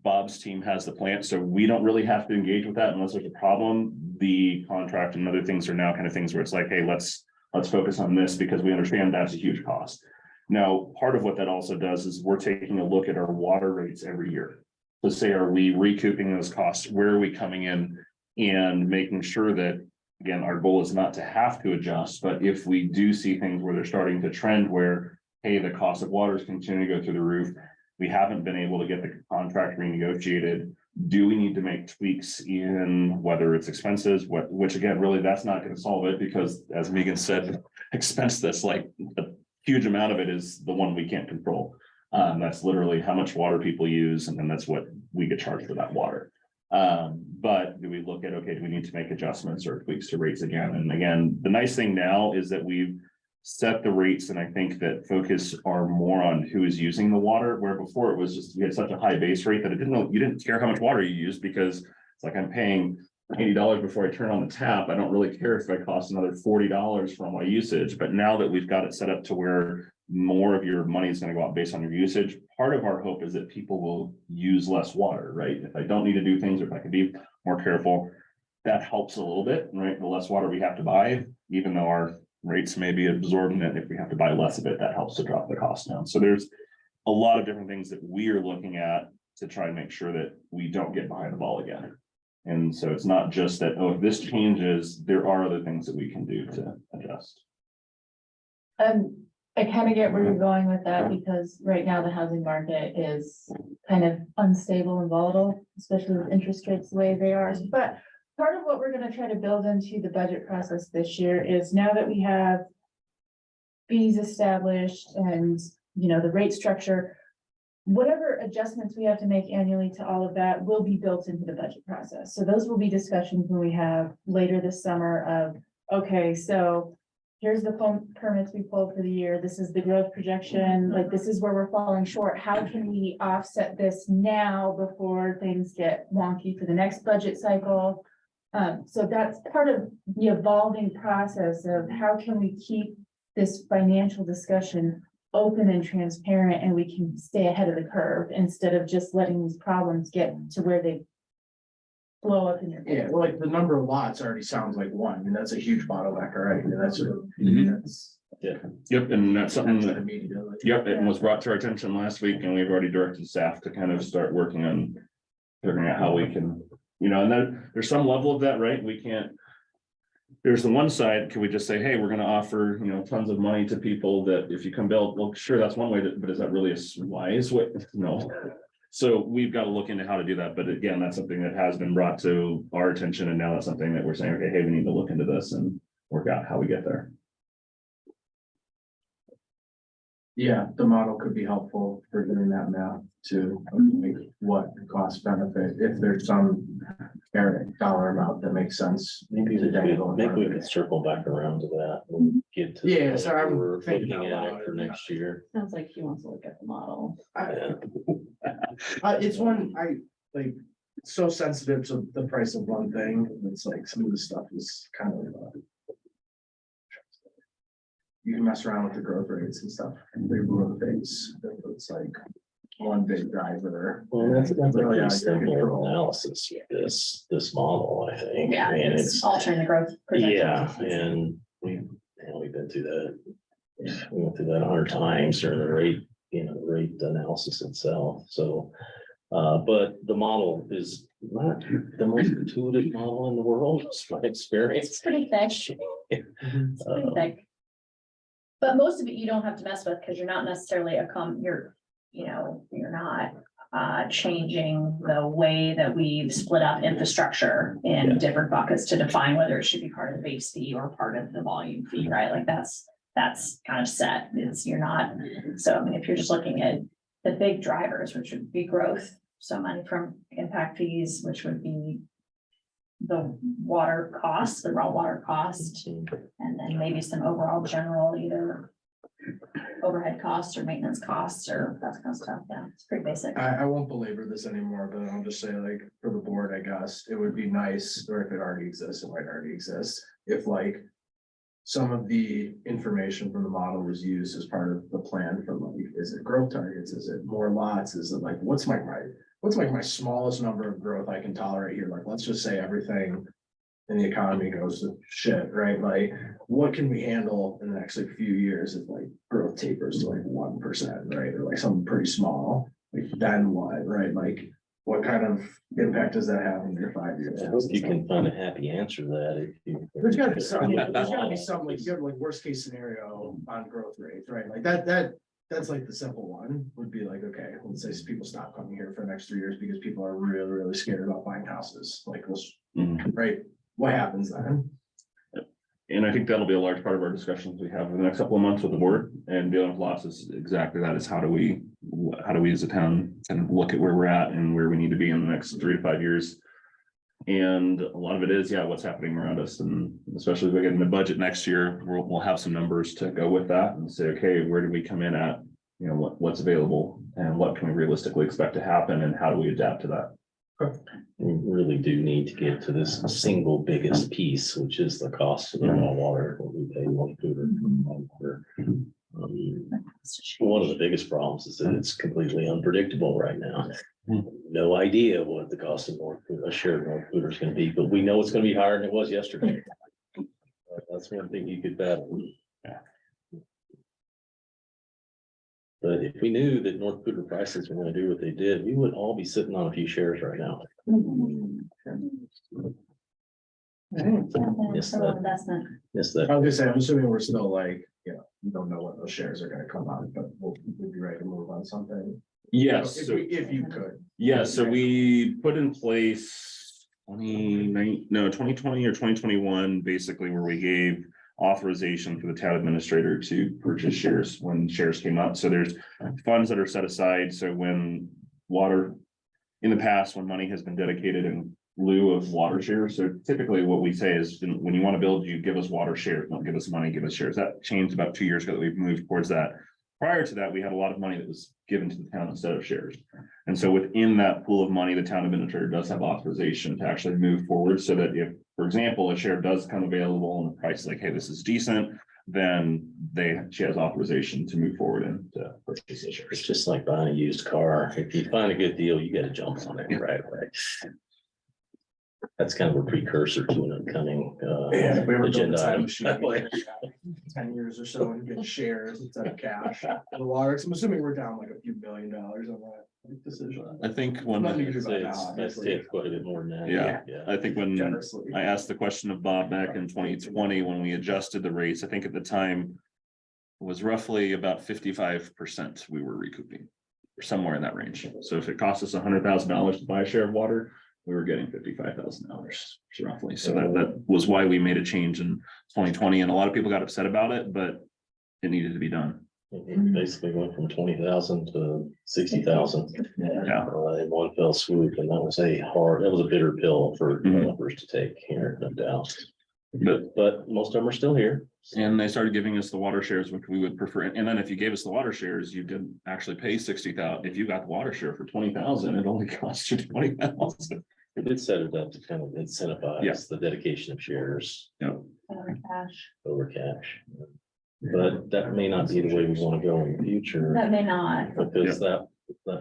Bob's team has the plant, so we don't really have to engage with that unless there's a problem. The contract and other things are now kind of things where it's like, hey, let's focus on this because we understand that's a huge cost. Now, part of what that also does is we're taking a look at our water rates every year. To say, are we recouping those costs? Where are we coming in and making sure that, again, our goal is not to have to adjust, but if we do see things where they're starting to trend where, hey, the cost of water is continuing to go through the roof, we haven't been able to get the contract renegotiated. Do we need to make tweaks in whether it's expenses, which again, really, that's not going to solve it because as Megan said, expense that's like a huge amount of it is the one we can't control. That's literally how much water people use, and then that's what we get charged for that water. But do we look at, okay, do we need to make adjustments or tweaks to rates again? And again, the nice thing now is that we've set the rates, and I think that focus are more on who is using the water, where before it was just, we had such a high base rate that you didn't care how much water you use, because it's like, I'm paying $80 before I turn on the tap. I don't really care if it costs another $40 for my usage. But now that we've got it set up to where more of your money is going to go out based on your usage, part of our hope is that people will use less water, right? If I don't need to do things, or if I can be more careful, that helps a little bit, right? The less water we have to buy, even though our rates may be absorbing it. If we have to buy less of it, that helps to drop the cost down. So there's a lot of different things that we are looking at to try and make sure that we don't get behind the ball again. And so it's not just that, oh, if this changes, there are other things that we can do to adjust. I kind of get where you're going with that because right now the housing market is kind of unstable and volatile, especially with interest rates the way they are. But part of what we're gonna try to build into the budget process this year is now that we have fees established and, you know, the rate structure, whatever adjustments we have to make annually to all of that will be built into the budget process. So those will be discussions when we have later this summer of, okay, so here's the permits we pulled for the year. This is the growth projection, like this is where we're falling short. How can we offset this now before things get wonky for the next budget cycle? So that's part of the evolving process of how can we keep this financial discussion open and transparent and we can stay ahead of the curve instead of just letting these problems get to where they blow up in your face. Yeah, well, like the number of lots already sounds like one. I mean, that's a huge bottleneck, right? I mean, that's. Yep, and that's something that, Immediately. yep, it was brought to our attention last week, and we've already directed staff to kind of start working on figuring out how we can, you know, and then there's some level of that, right? We can't. There's the one side, can we just say, hey, we're gonna offer, you know, tons of money to people that if you come build, well, sure, that's one way to, but is that really a wise way? No. So we've got to look into how to do that. But again, that's something that has been brought to our attention. And now that's something that we're saying, okay, hey, we need to look into this and work out how we get there. Yeah, the model could be helpful for doing that math too. Like what cost benefit, if there's some dollar amount that makes sense. Maybe we could circle back around to that and get to. Yeah, so I'm We're thinking looking out at loud. it for next year. Sounds like he wants to look at the model. Yeah. It's one, like, so sensitive to the price of one thing. It's like some of the stuff is kind of. You can mess around with the growth rates and stuff, and they ruin things. It's like one big driver. Well, that's a Really pretty out of simple control. analysis, this model, I think. Yeah, And it's altering the growth. Yeah, projections. and we've been through that. We went through that 100 times during the rate, rate analysis itself, so. But the model is not the most intuitive model in the world, it's my experience. It's pretty thick. It's pretty thick. But most of it you don't have to mess with because you're not necessarily you're not changing the way that we've split up infrastructure in Yeah. different buckets to define whether it should be part of the base fee or part of the volume fee, right? Like that's kind of set. You're not, so I mean, if you're just looking at the big drivers, which would be growth, so money from impact fees, which would be the water costs, the raw water cost, and then maybe some overall general either overhead costs or maintenance costs or that kind of stuff. Yeah, it's pretty basic. I won't belabor this anymore, but I'll just say like for the board, I guess, it would be nice, or if it already exists, it might already exist. If like some of the information from the model was used as part of the plan for like, is it growth targets? Is it more lots? Is it like, what's my smallest number of growth I can tolerate here? Like, let's just say everything in the economy goes to shit, right? Like, what can we handle in the next like few years if like growth tapers to like 1%, right? Or like something pretty small, like then what, right? Like, what kind of impact does that have in your 5 years? I hope you can find a happy answer to that. If you- There's gotta be some, like, you have like worst case scenario on growth rates, right? Like that's like the simple one would be like, okay, let's say people stop coming here for the next 3 years because people are really, really scared about buying houses, like this, right? What happens then? And I think that'll be a large part of our discussions we have in the next couple of months with the board and dealing with lots is exactly that, is how do we as a town kind of look at where we're at and where we need to be in the next 3 to 5 years. And a lot of it is, what's happening around us, and especially if we get in the budget next year, we'll have some numbers to go with that and say, okay, where do we come in at? What's available and what can we realistically expect to happen and how do we adapt to that? We really do need to get to this single biggest piece, which is the cost of the raw water, what we pay one cooler for raw water. One of the biggest problems is that it's completely unpredictable right now. No idea what the cost of a shared North Cooler is going to be, but we know it's going to be higher than it was yesterday. That's one thing you could bet. Yeah. But if we knew that North Dakota prices were gonna do what they did, we would all be sitting on a few shares right now. Yes, So that- investment. Yes, I that, was gonna say, I'm assuming we're still like, you know, we don't know what those shares are gonna come out, but we'll be ready to move on something. Yes, If we, if you could. yeah, so we put in place 2020 or 2021, basically where we gave authorization for the town administrator to purchase shares when shares came up. So there's funds that are set aside. So when water, in the past, when money has been dedicated in lieu of water shares, so typically what we say is when you want to build, you give us water shares, don't give us money, give us shares. That changed about 2 years ago that we've moved towards that. Prior to that, we had a lot of money that was given to the town instead of shares. And so within that pool of money, the town administrator does have authorization to actually move forward so that if, for example, a share does come available and the price is like, hey, this is decent, then she has authorization to move forward and to purchase the it's shares. just like buying a used car. If you find a good deal, you gotta jump on it right away. That's kind of a precursor to an upcoming Yeah, if we ever build a agenda time item. machine, 10 years or so and get shares instead of cash. The water, I'm assuming we're down like a few $1 billion on that decision. I think when, Nothing you I can do about now, It's obviously. quite a bit more than that. Yeah. Yeah. think when Generously. I asked the question of Bob back in 2020, when we adjusted the rates, I think at the time it was roughly about 55% we were recouping, or somewhere in that range. So if it cost us $100,000 to buy a share of water, we were getting $55,000 roughly. So that was why we made a change in 2020, and a lot of people got upset about it, but it needed to be done. It basically went from 20,000 to 60,000 Yeah. in one fell swoop, and that was a bitter pill for Mhm. developers to take here, no doubt. But But most of them are still here. and they started giving us the water shares, which we would prefer. And then if you gave us the water shares, you didn't actually pay 60,000. If you got the water share for 20,000, it only cost you 20,000. It did set it up to kind of Yeah. incentivize the dedication of shares Yeah. Cash. over cash. But that may not be the way we want to go in the future. That may not. Because that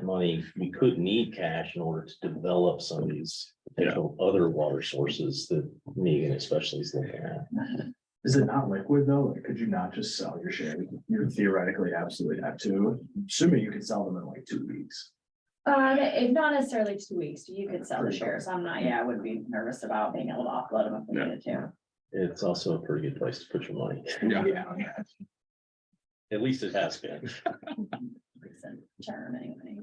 money, we could need cash in order to develop some of these potential other water sources that Megan especially is looking at. Is it not liquid though? Like, could you not just sell your shares? You theoretically absolutely have to, assuming you could sell them in like 2 weeks. Not necessarily 2 weeks, you could sell the shares, I would be nervous about being able to offload them if we needed to. It's also a pretty good place to put your money. Yeah. At least it has been. Recent term anyway,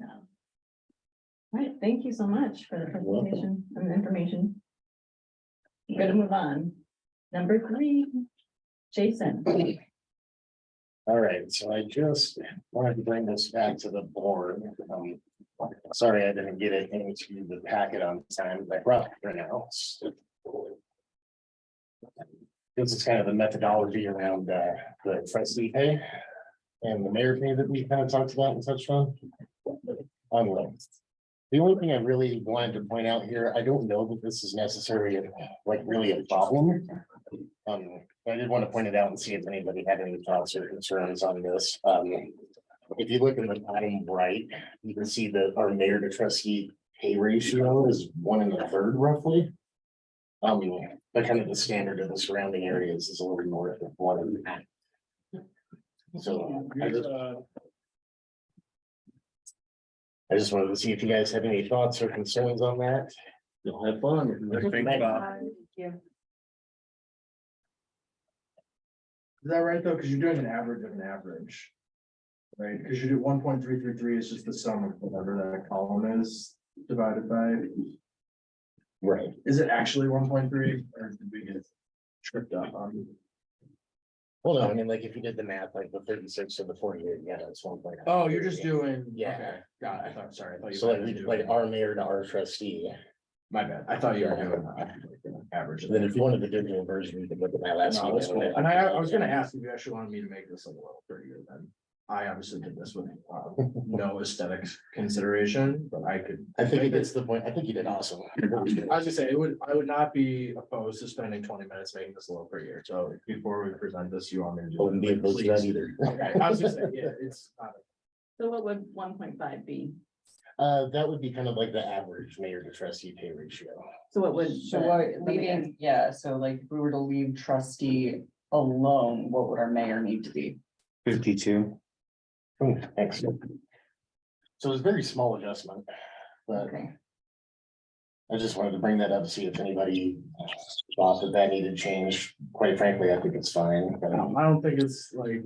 All right, thank you so much for the presentation and the information. Good to move on. Number 3, Jason. All right, so I just wanted to bring this back to the board. Sorry, I didn't get it into the packet on time, but right now. This is kind of the methodology around the trustee pay and the mayor pay that we kind of talked about and touched on. The only thing I really wanted to point out here, I don't know that this is necessarily like really a problem. I did want to point it out and see if anybody had any thoughts or concerns on this. If you look in the bottom right, you can see that our mayor to trustee pay ratio is 1 1/3 roughly. But kind of the standard of the surrounding areas is a little north of 1. So I just wanted to see if you guys have any thoughts or concerns on that. You'll have fun. Thanks, Bob. Is that right though? Because you're doing an average of an average. Right, because you do 1.333 is just the sum of whatever that column is divided by. Right. Is it actually 1.3 or did we get tripped up on? Well, no, I mean, like if you did the math, like the 36 or the 48, yeah, that's 1. Oh, you're just doing. Yeah. Okay, got it. I thought, sorry. I thought you. So like, were we doing- like our mayor to our trustee. My bad. I thought you were doing average. Then if you wanted to do the inversion, you could look at my last. No, that's cool. email. And I was gonna ask if you actually wanted me to make this a little prettier then. I obviously did this with no aesthetics consideration, but I could. I think it gets to the point, I think you did awesome. I was gonna say, I would not be opposed to spending 20 minutes making this a little prettier. So before we present this, you want me to do? I wouldn't be it, opposed to that please. either. Okay, I was gonna say, yeah, it's not. So what would 1.5 be? That would be kind of like the average mayor to trustee pay ratio. So what would? So what, leaving, yeah, so like if we were to leave trustee alone, what would our mayor need to be? 52. Oh, excellent. So it's a very small adjustment, but Okay. I just wanted to bring that up, see if anybody thought that that needed change. Quite frankly, I think it's fine, but I don't think it's like,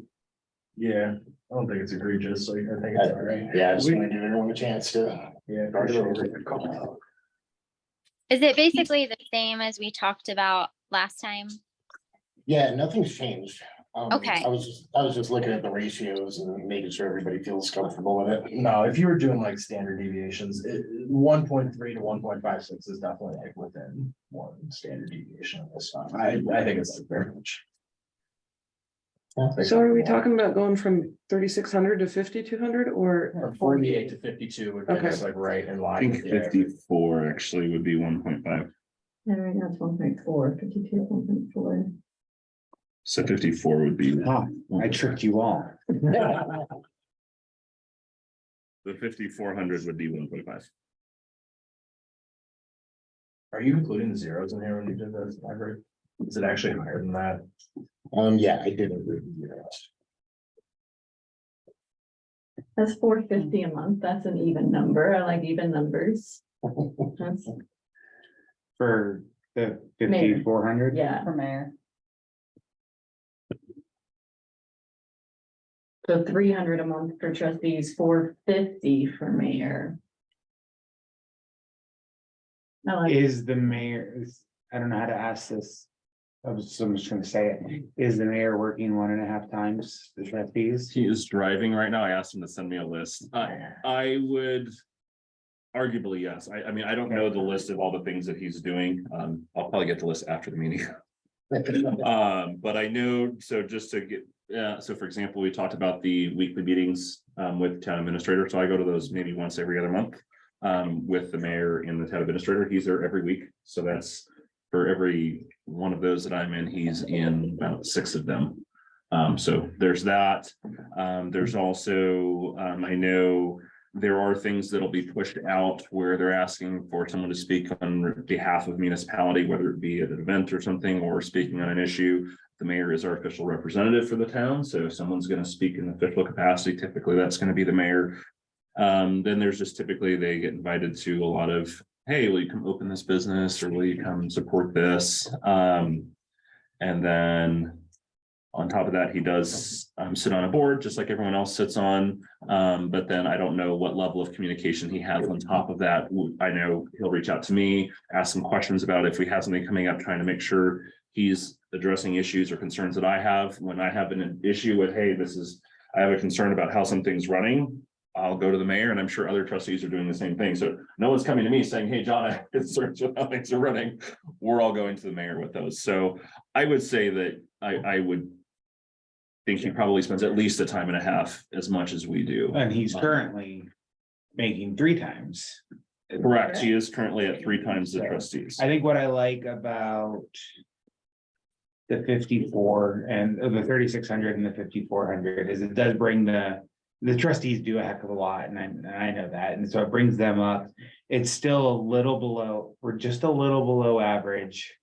yeah, I don't think it's egregious, like, I think it's all right. yeah, I just want to give everyone a chance to. Yeah. Is it basically the same as we talked about last time? Yeah, nothing's changed. Okay. I was just looking at the ratios and making sure everybody feels comfortable with it. No, if you were doing like standard deviations, 1.3 to 1.56 is definitely like within one standard deviation of this stuff. I think it's like very much. So are we talking about going from 3,600 to 5,200 or? Or 48 to 52 would get us like right in I line. think with the average. 54 actually would be 1.5. Yeah, right now it's 1.4, 52, 1.4. So 54 would be. I tricked you all. The 5,400 would be 1.5. Are you including the zeros in here when you did this? Is it actually higher than that? Yeah, I did agree with you. That's $450 a month. That's an even number. I like even numbers. That's, For the Mayor. 5,400. yeah. For mayor. So 300 a month for trustees, 450 for mayor. I like, Is the mayor, I don't know how to ask this. I'm just trying to say it. Is the mayor working 1.5 times the trustees? He is driving right now. I asked him to send me a list. I would arguably, yes. I mean, I don't know the list of all the things that he's doing. I'll probably get the list after the meeting. But I know, so just to get, so for example, we talked about the weekly meetings with town administrator. So I go to those maybe once every other month with the mayor and the town administrator. He's there every week. So that's for every one of those that I'm in, he's in about 6 of them. So there's that. There's also, I know there are things that'll be pushed out where they're asking for someone to speak on behalf of municipality, whether it be at an event or something, or speaking on an issue. The mayor is our official representative for the town. So if someone's going to speak in official capacity, typically that's going to be the mayor. Then there's just typically they get invited to a lot of, hey, will you come open this business or will you come support this? And then on top of that, he does sit on a board just like everyone else sits on. But then I don't know what level of communication he has on top of that. I know he'll reach out to me, ask some questions about if we have something coming up, trying to make sure he's addressing issues or concerns that I have. When I have an issue with, hey, I have a concern about how something's running, I'll go to the mayor, and I'm sure other trustees are doing the same thing. So no one's coming to me saying, hey, John, I have concerns with how things are running. We're all going to the mayor with those. So I would say that I would think he probably spends at least 1.5 times as much as we do. And he's currently making 3 times. Correct. He is currently at 3 times the trustees. I think what I like about the 54 and the 3,600 and the 5,400 is it does bring the trustees do a heck of a lot, and I know that, and so it brings them up. It's still a little below, we're just a little below average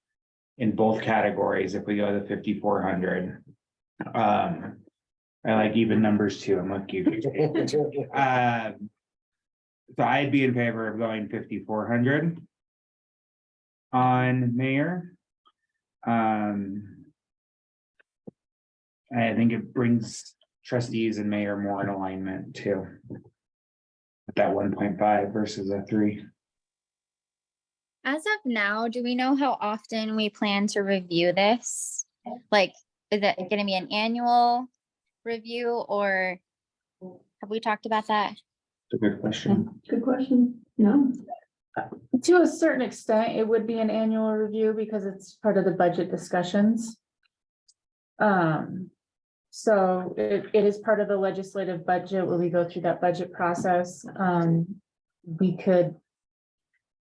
in both categories if we go to 5,400. I like even numbers too. I'm like you. So I'd be in favor of going 5,400 on mayor. I think it brings trustees and mayor more in alignment too. With that 1.5 versus a 3. As of now, do we know how often we plan to review this? Like, is it going to be an annual review or have we talked about that? It's a good question. good question. No, To a certain extent, it would be an annual review because it's part of the budget discussions. So it is part of the legislative budget where we go through that budget process.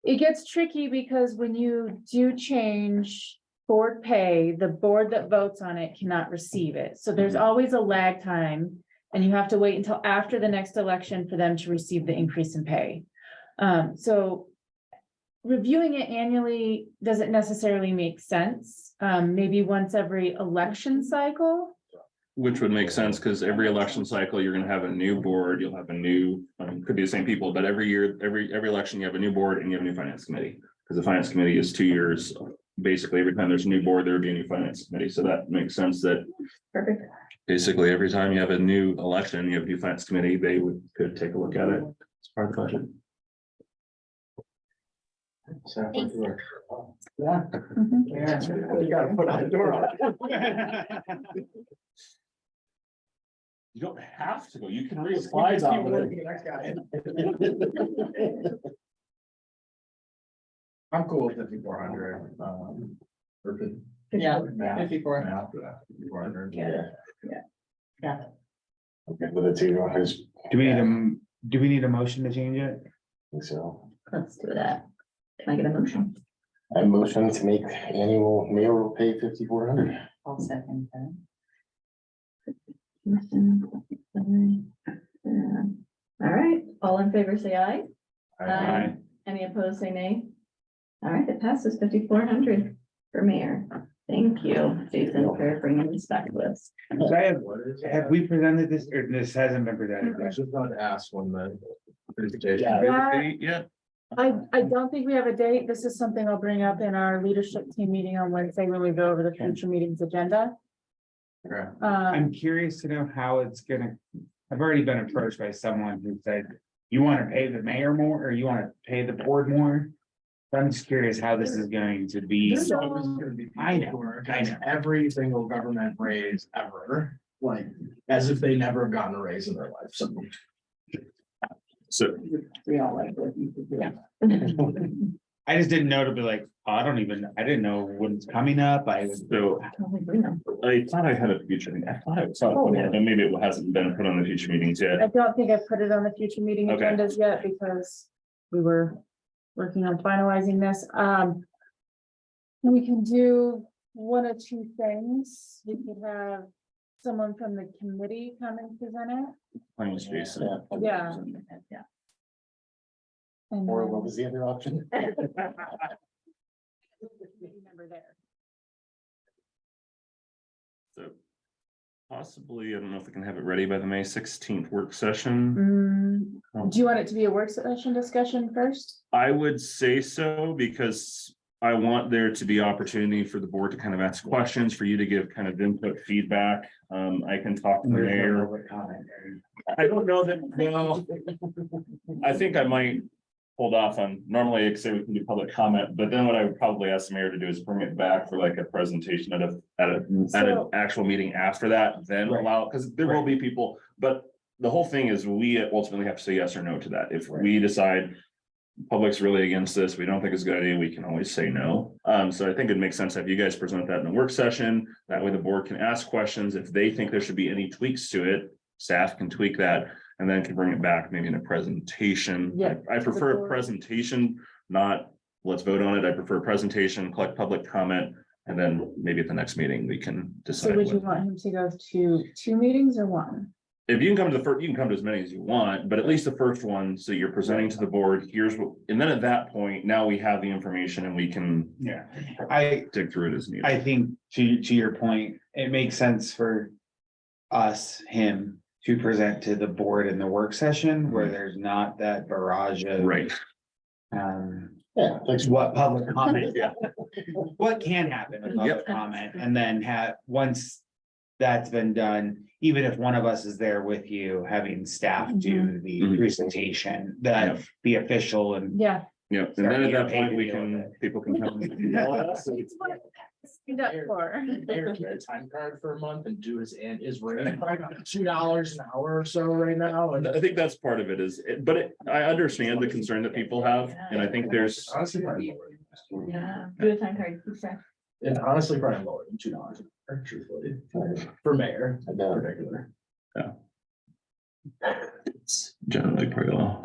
It gets tricky because when you do change board pay, the board that votes on it cannot receive it. So there's always a lag time and you have to wait until after the next election for them to receive the increase in pay. So reviewing it annually doesn't necessarily make sense. Maybe once every election cycle. Which would make sense, because every election cycle, you're gonna have a new board, you'll have a new, could be the same people, but every year, every election, you have a new board and you have a new finance committee. Because the finance committee is 2 years, basically, every time there's a new board, there would be a new finance committee, so that makes sense that. Perfect. Basically, every time you have a new election, you have a new finance committee, they could take a look at it as part of the budget. Thanks. Yeah. You gotta put on the door. You don't have to go, you can read slides off of it. I'm cool with 5,400. Yeah, Math. 54. Math, 5,400. Yeah. Okay, with the two, I just, Do we need a motion to change it? think so. Let's do that. Can I get a motion? I motion to make annual mayoral pay 5,400. I'll second that. All right, all in favor, say aye. Aye. Any opposed, say nay. All right, it passes 5,400 for mayor. Thank you, Jason, for bringing this back to us. So have we presented this, or this hasn't been presented? I was just going to ask when the Yeah. Yeah, I don't think we have a date. This is something I'll bring up in our leadership team meeting on Wednesday when we go over the future meetings agenda. I'm curious to know how it's gonna, I've already been approached by someone who said, you wanna pay the mayor more, or you wanna pay the board more? I'm just curious how this is going to be. This always gonna be. I know. Every single government raise ever, like, as if they never have gotten a raise in their life, so. so We all like what you could do. I just didn't know to be like, oh, I didn't know when it's coming up. I was. So I thought I had a future, I thought I saw it, and maybe it hasn't been put on the future meetings yet. I don't think I've put it on the future meeting Okay. agendas yet because we were working on finalizing this. We can do one of two things. We could have someone from the committee come and present it. Mine was Jason. Yeah. And Or then- what was the other option? Remember there. So possibly, I don't know if we can have it ready by the May 16th work session. Do you want it to be a work session discussion first? I would say so, because I want there to be opportunity for the board to kind of ask questions, for you to give kind of input, feedback. I can talk to the mayor. I don't know that, no. I think I might hold off on, normally I say we can do public comment, but then what I would probably ask the mayor to do is bring it back for like a presentation at an So- actual meeting after that, then Right. allow, because there will be people, but the whole thing is we ultimately have to say yes or no to that. If we decide public's really against this, we don't think it's a good idea, we can always say no. So I think it makes sense if you guys present that in a work session, that way the board can ask questions. If they think there should be any tweaks to it, staff can tweak that and then can bring it back maybe in a presentation. Yeah. I prefer a presentation, not let's vote on it. I prefer a presentation, collect public comment, and then maybe at the next meeting, we can So decide. would you what- want him to go to 2 meetings or 1? If you can come to the first, you can come to as many as you want, but at least the first one, so you're presenting to the board, here's what, and then at that point, now we have the information and we can Yeah, I dig through it as needed. think to your point, it makes sense for him to present to the board in the work session where there's not that barrage of. Right, Yeah, thanks. What public comment, yeah, what can happen with public Yep. comment, and then once that's been done, even if one of us is there with you, having staff do the Mhm. presentation, that the official and. Yeah. yeah, and then at that point, we can, people can come. Stand up for. Mayor, get a time card for a month and do his rate, probably about $2 an hour or so right now, and. I think that's part of it is, but I understand the concern that people have, and I think there's, Honestly, probably lower. Yeah, do a time card. Okay. And honestly, probably lower than $2, truthfully, for mayor, I know. particular. it's generally pretty low.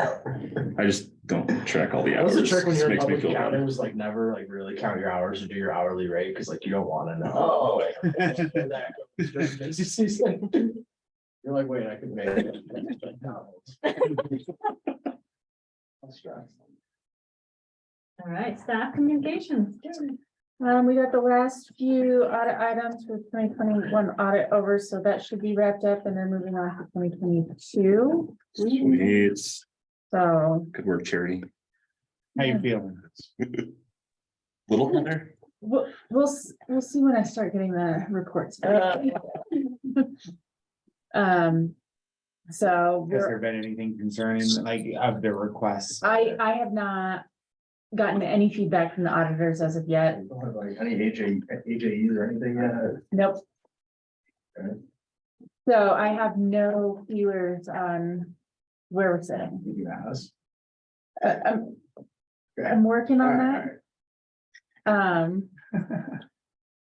I just don't track all the What's hours. the trick when It you're in makes me public feel bad. accounting, was like never like really count your hours or do your hourly rate, because like you don't wanna know. Oh. You're like, wait, I could make it. I'm stressed. All right, staff communications. We got the last few audit items for 2021 audit over, so that should be wrapped up and then moving on to 2022. Sweet. So Good work, Charity. How you feeling? Little better. we'll see when I start getting the reports. So Has there been anything concerning, like, of the requests? I have not gotten any feedback from the auditors as of yet. Like any AJEs or anything yet? Nope. Okay. So I have no feelers on where we're sitting. You asked. I'm working on that.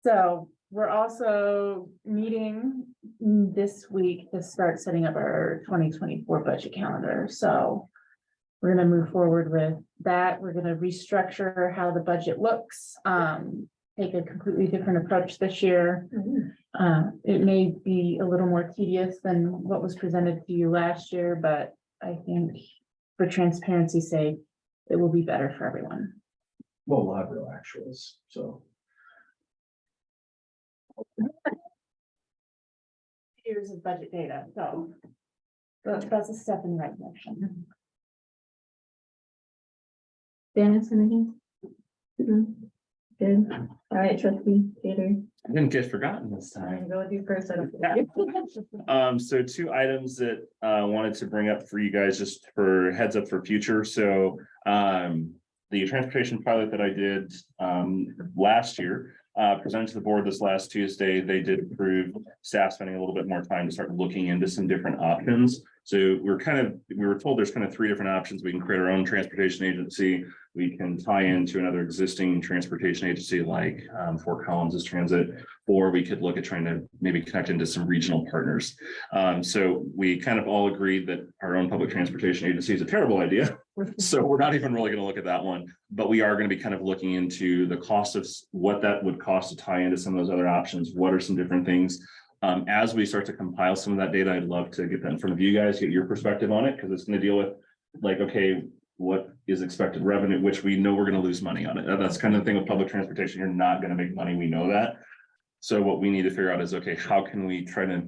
So we're also meeting this week to start setting up our 2024 budget calendar. So we're gonna move forward with that. We're gonna restructure how the budget looks, take a completely different approach this year. It may be a little more tedious than what was presented to you last year, but I think for transparency's sake, it will be better for everyone. Well, we'll have real actuals, so. Years of budget data, so that's a step in the right direction. Dennis, anything? Good. All right, trustee Peter. I didn't get forgotten this I'm time. gonna go with you first. I don't- So 2 items that I wanted to bring up for you guys, just for heads up for future. So the transportation pilot that I did last year, presented to the board this last Tuesday, they did approve staff spending a little bit more time to start looking into some different options. So we were told there's kind of 3 different options. We can create our own transportation agency. We can tie into another existing transportation agency like Fort Collins Transit, or we could look at trying to maybe connect into some regional partners. So we kind of all agreed that our own public transportation agency is a terrible idea. So we're not even really going to look at that one, but we are going to be kind of looking into the cost of what that would cost to tie into some of those other options. What are some different things? As we start to compile some of that data, I'd love to get that in front of you guys, get your perspective on it, because it's going to deal with like, okay, what is expected revenue, which we know we're going to lose money on it. That's kind of the thing with public transportation. You're not going to make money. We know that. So what we need to figure out is, okay, how can we try to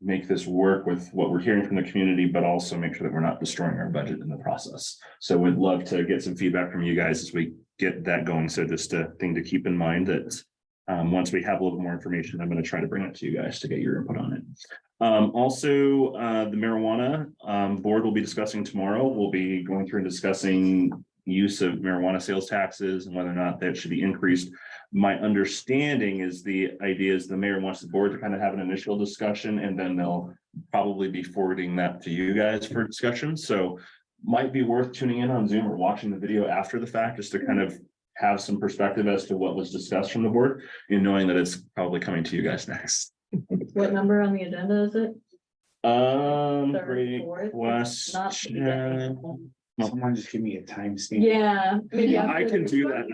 make this work with what we're hearing from the community, but also make sure that we're not destroying our budget in the process. So we'd love to get some feedback from you guys as we get that going. So just a thing to keep in mind that once we have a little more information, I'm going to try to bring it to you guys to get your input on it. Also, the marijuana board will be discussing tomorrow. We'll be going through and discussing use of marijuana sales taxes and whether or not that should be increased. My understanding is the idea is the mayor wants the board to kind of have an initial discussion, and then they'll probably be forwarding that to you guys for discussion. So might be worth tuning in on Zoom or watching the video after the fact, just to kind of have some perspective as to what was discussed from the board, and knowing that it's probably coming to you guys next. What number on the agenda is it? Great Fourth? Not the beginning. question. Someone just give me a timestamp. Yeah. maybe I after can the- do that.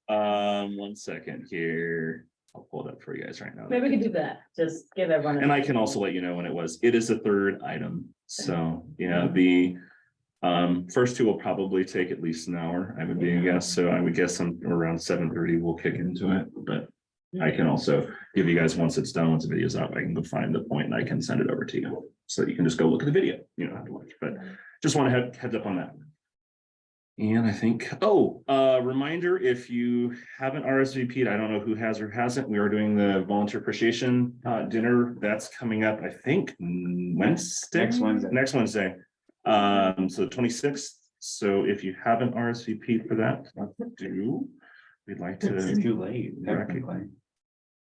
know. 1 second here. I'll pull it up for you guys right now. Maybe we could do that. Just give everyone. And I can also let you know when it was. It is the 3rd item. So, yeah, the first 2 will probably take at least an hour, I would be a guess. So I would guess around 7:30 we'll kick into it, but I can also give you guys, once it's done, once the video's up, I can go find the point and I can send it over to you. So you can just go look at the video. You don't have to watch, but just want to have heads up on that. And I think, reminder, if you haven't RSVP'd, I don't know who has or hasn't, we are doing the volunteer appreciation dinner. That's coming up, I think, Wednesday. Next Wednesday. So the 26th. So if you haven't RSVP'd for that, we'd like to. It's too late. Technically.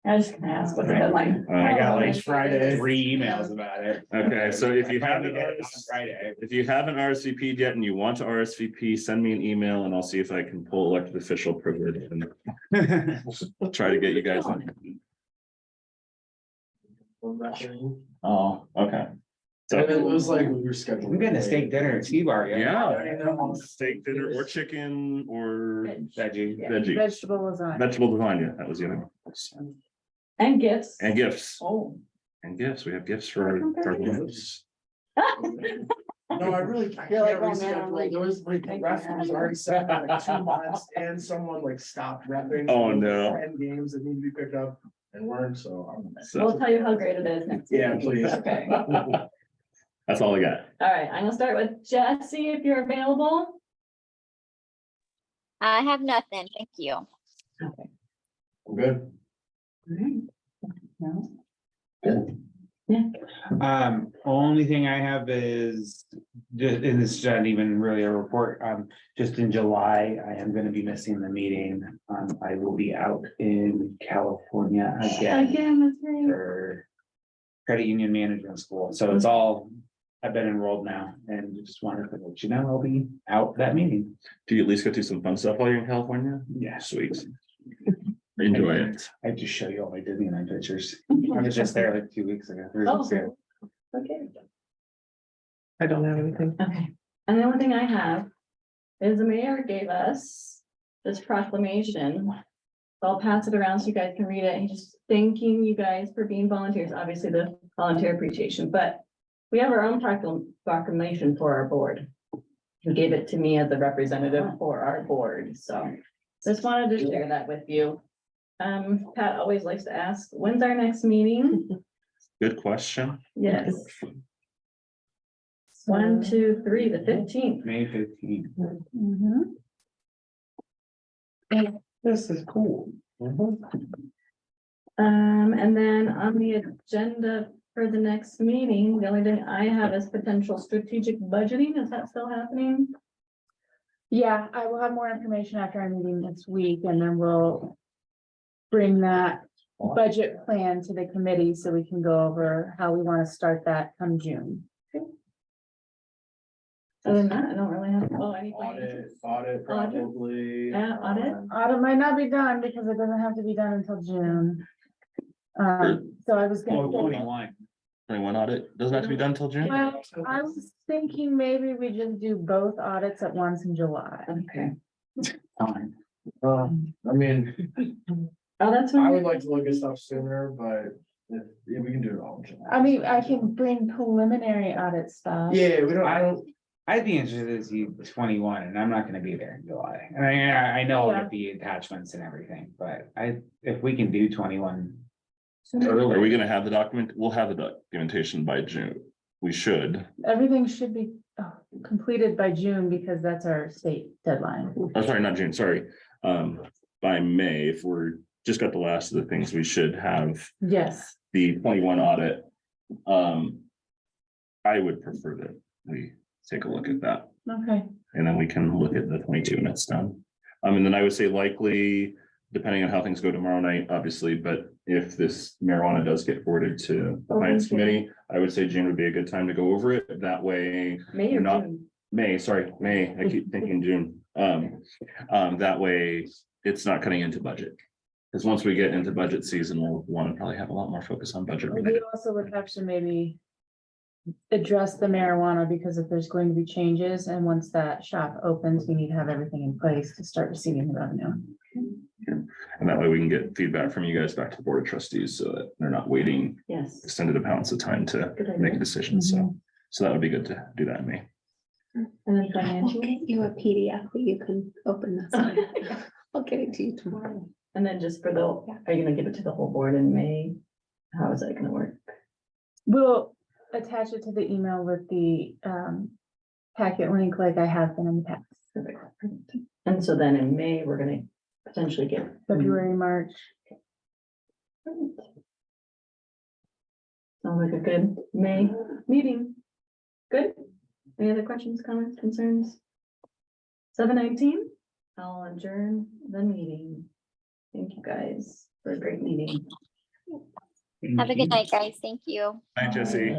I was just gonna ask what the deadline. I got like Friday. 3 emails about it. Okay, so if you I finally haven't did it on Friday. If you haven't RSVP'd yet and you want to RSVP, send me an email and I'll see if I can pull elected official privilege and try to get you guys on. Oh, okay. So, It was like we were scheduled. I'm getting a steak dinner at T-Bar. yeah, steak dinner or chicken or Veggie. veggie, Vegetable lasagna. vegetable lasagna. That was the other one. And gifts. And gifts. Oh. And gifts. We have gifts for our hosts. No, I really. You're like, oh, man, I'm like- There was like the ref was already set for like 2 months and someone like stopped repping. Oh, no. 10 games that need to be picked up and weren't, so. We'll tell you how great it is next week. Yeah, please. Okay. That's all I got. All right, I'm gonna start with Jesse, if you're available. I have nothing. Thank you. I'm good. Only thing I have is, and this is not even really a report, just in July, I am gonna be missing the meeting. I will be out in California again That's right. for credit union management school, so it's all, I've been enrolled now, and just wanted to let you know, I'll be out that meeting. Do you at least get to do some fun stuff while you're in California? Yeah. Sweet. Enjoy it. I just show you all my Disneyland pictures. I was just there like 2 weeks ago. 3 weeks ago. Okay. I don't have anything. Okay, and the only thing I have is the mayor gave us this proclamation. I'll pass it around so you guys can read it. He's just thanking you guys for being volunteers, obviously the volunteer appreciation, but we have our own proclamation for our board. He gave it to me as a representative for our board, so just wanted to share that with you. Pat always likes to ask, when's our next meeting? Good question. Yes. 1, 2, 3, the 15th. May 15th. This is cool. And then on the agenda for the next meeting, the only thing I have is potential strategic budgeting. Is that still happening? Yeah, I will have more information after our meeting next week, and then we'll bring that budget plan to the committee so we can go over how we want to start that come June. Other than that, I don't really have, Audit probably. Yeah, audit. Audit might not be done because it doesn't have to be done until June. So I was Oh, gonna. 21. 21 audit doesn't have to be done till June. Well, I was thinking maybe we just do both audits at once in July. Okay. Fine. I mean, Oh, that's. I would like to look at stuff sooner, but if we can do it all. in July. I mean, I can bring preliminary audit stuff. Yeah, we don't. I'd be interested to see 21, and I'm not gonna be there in July. And I know Yeah. with the attachments and everything, but if we can do 21. Are we gonna have the document? We'll have the documentation by June. We should. Everything should be completed by June because that's our state deadline. Oh, sorry, not June, sorry. By May, if we're just got the last of the things, we should have Yes. the 21 audit. I would prefer that we take a look at that. Okay. And then we can look at the 22 when it's done. And then I would say likely, depending on how things go tomorrow night, obviously, but if this marijuana does get forwarded to the finance committee, I would say June would be a good time to go over it. That way, May or you're not- June? May, I keep thinking June. That way, it's not cutting into budget. Because once we get into budget season, we'll want to probably have a lot more focus on budget. We also would have to maybe address the marijuana because if there's going to be changes and once that shop opens, we need to have everything in place to start receiving the revenue. And that way we can get feedback from you guys back to the board of trustees so that they're not waiting Yes. extended amounts of time to Good idea. make a decision. So that would be good to do that in May. And then We'll financially, get you a PDF that you can open this. one. I'll get it to you tomorrow. and then just for the, are you gonna give it to the whole board in May? How is that gonna work? We'll attach it to the email with the packet link like I have been in the past, Perfect. And so then in May, we're gonna potentially get. February, March. Sounds like a good May meeting. Good. Any other questions, comments, concerns? 7:19, I'll adjourn the meeting. Thank you guys for a great meeting. Have a good night, guys. Thank you. Hi, Jesse.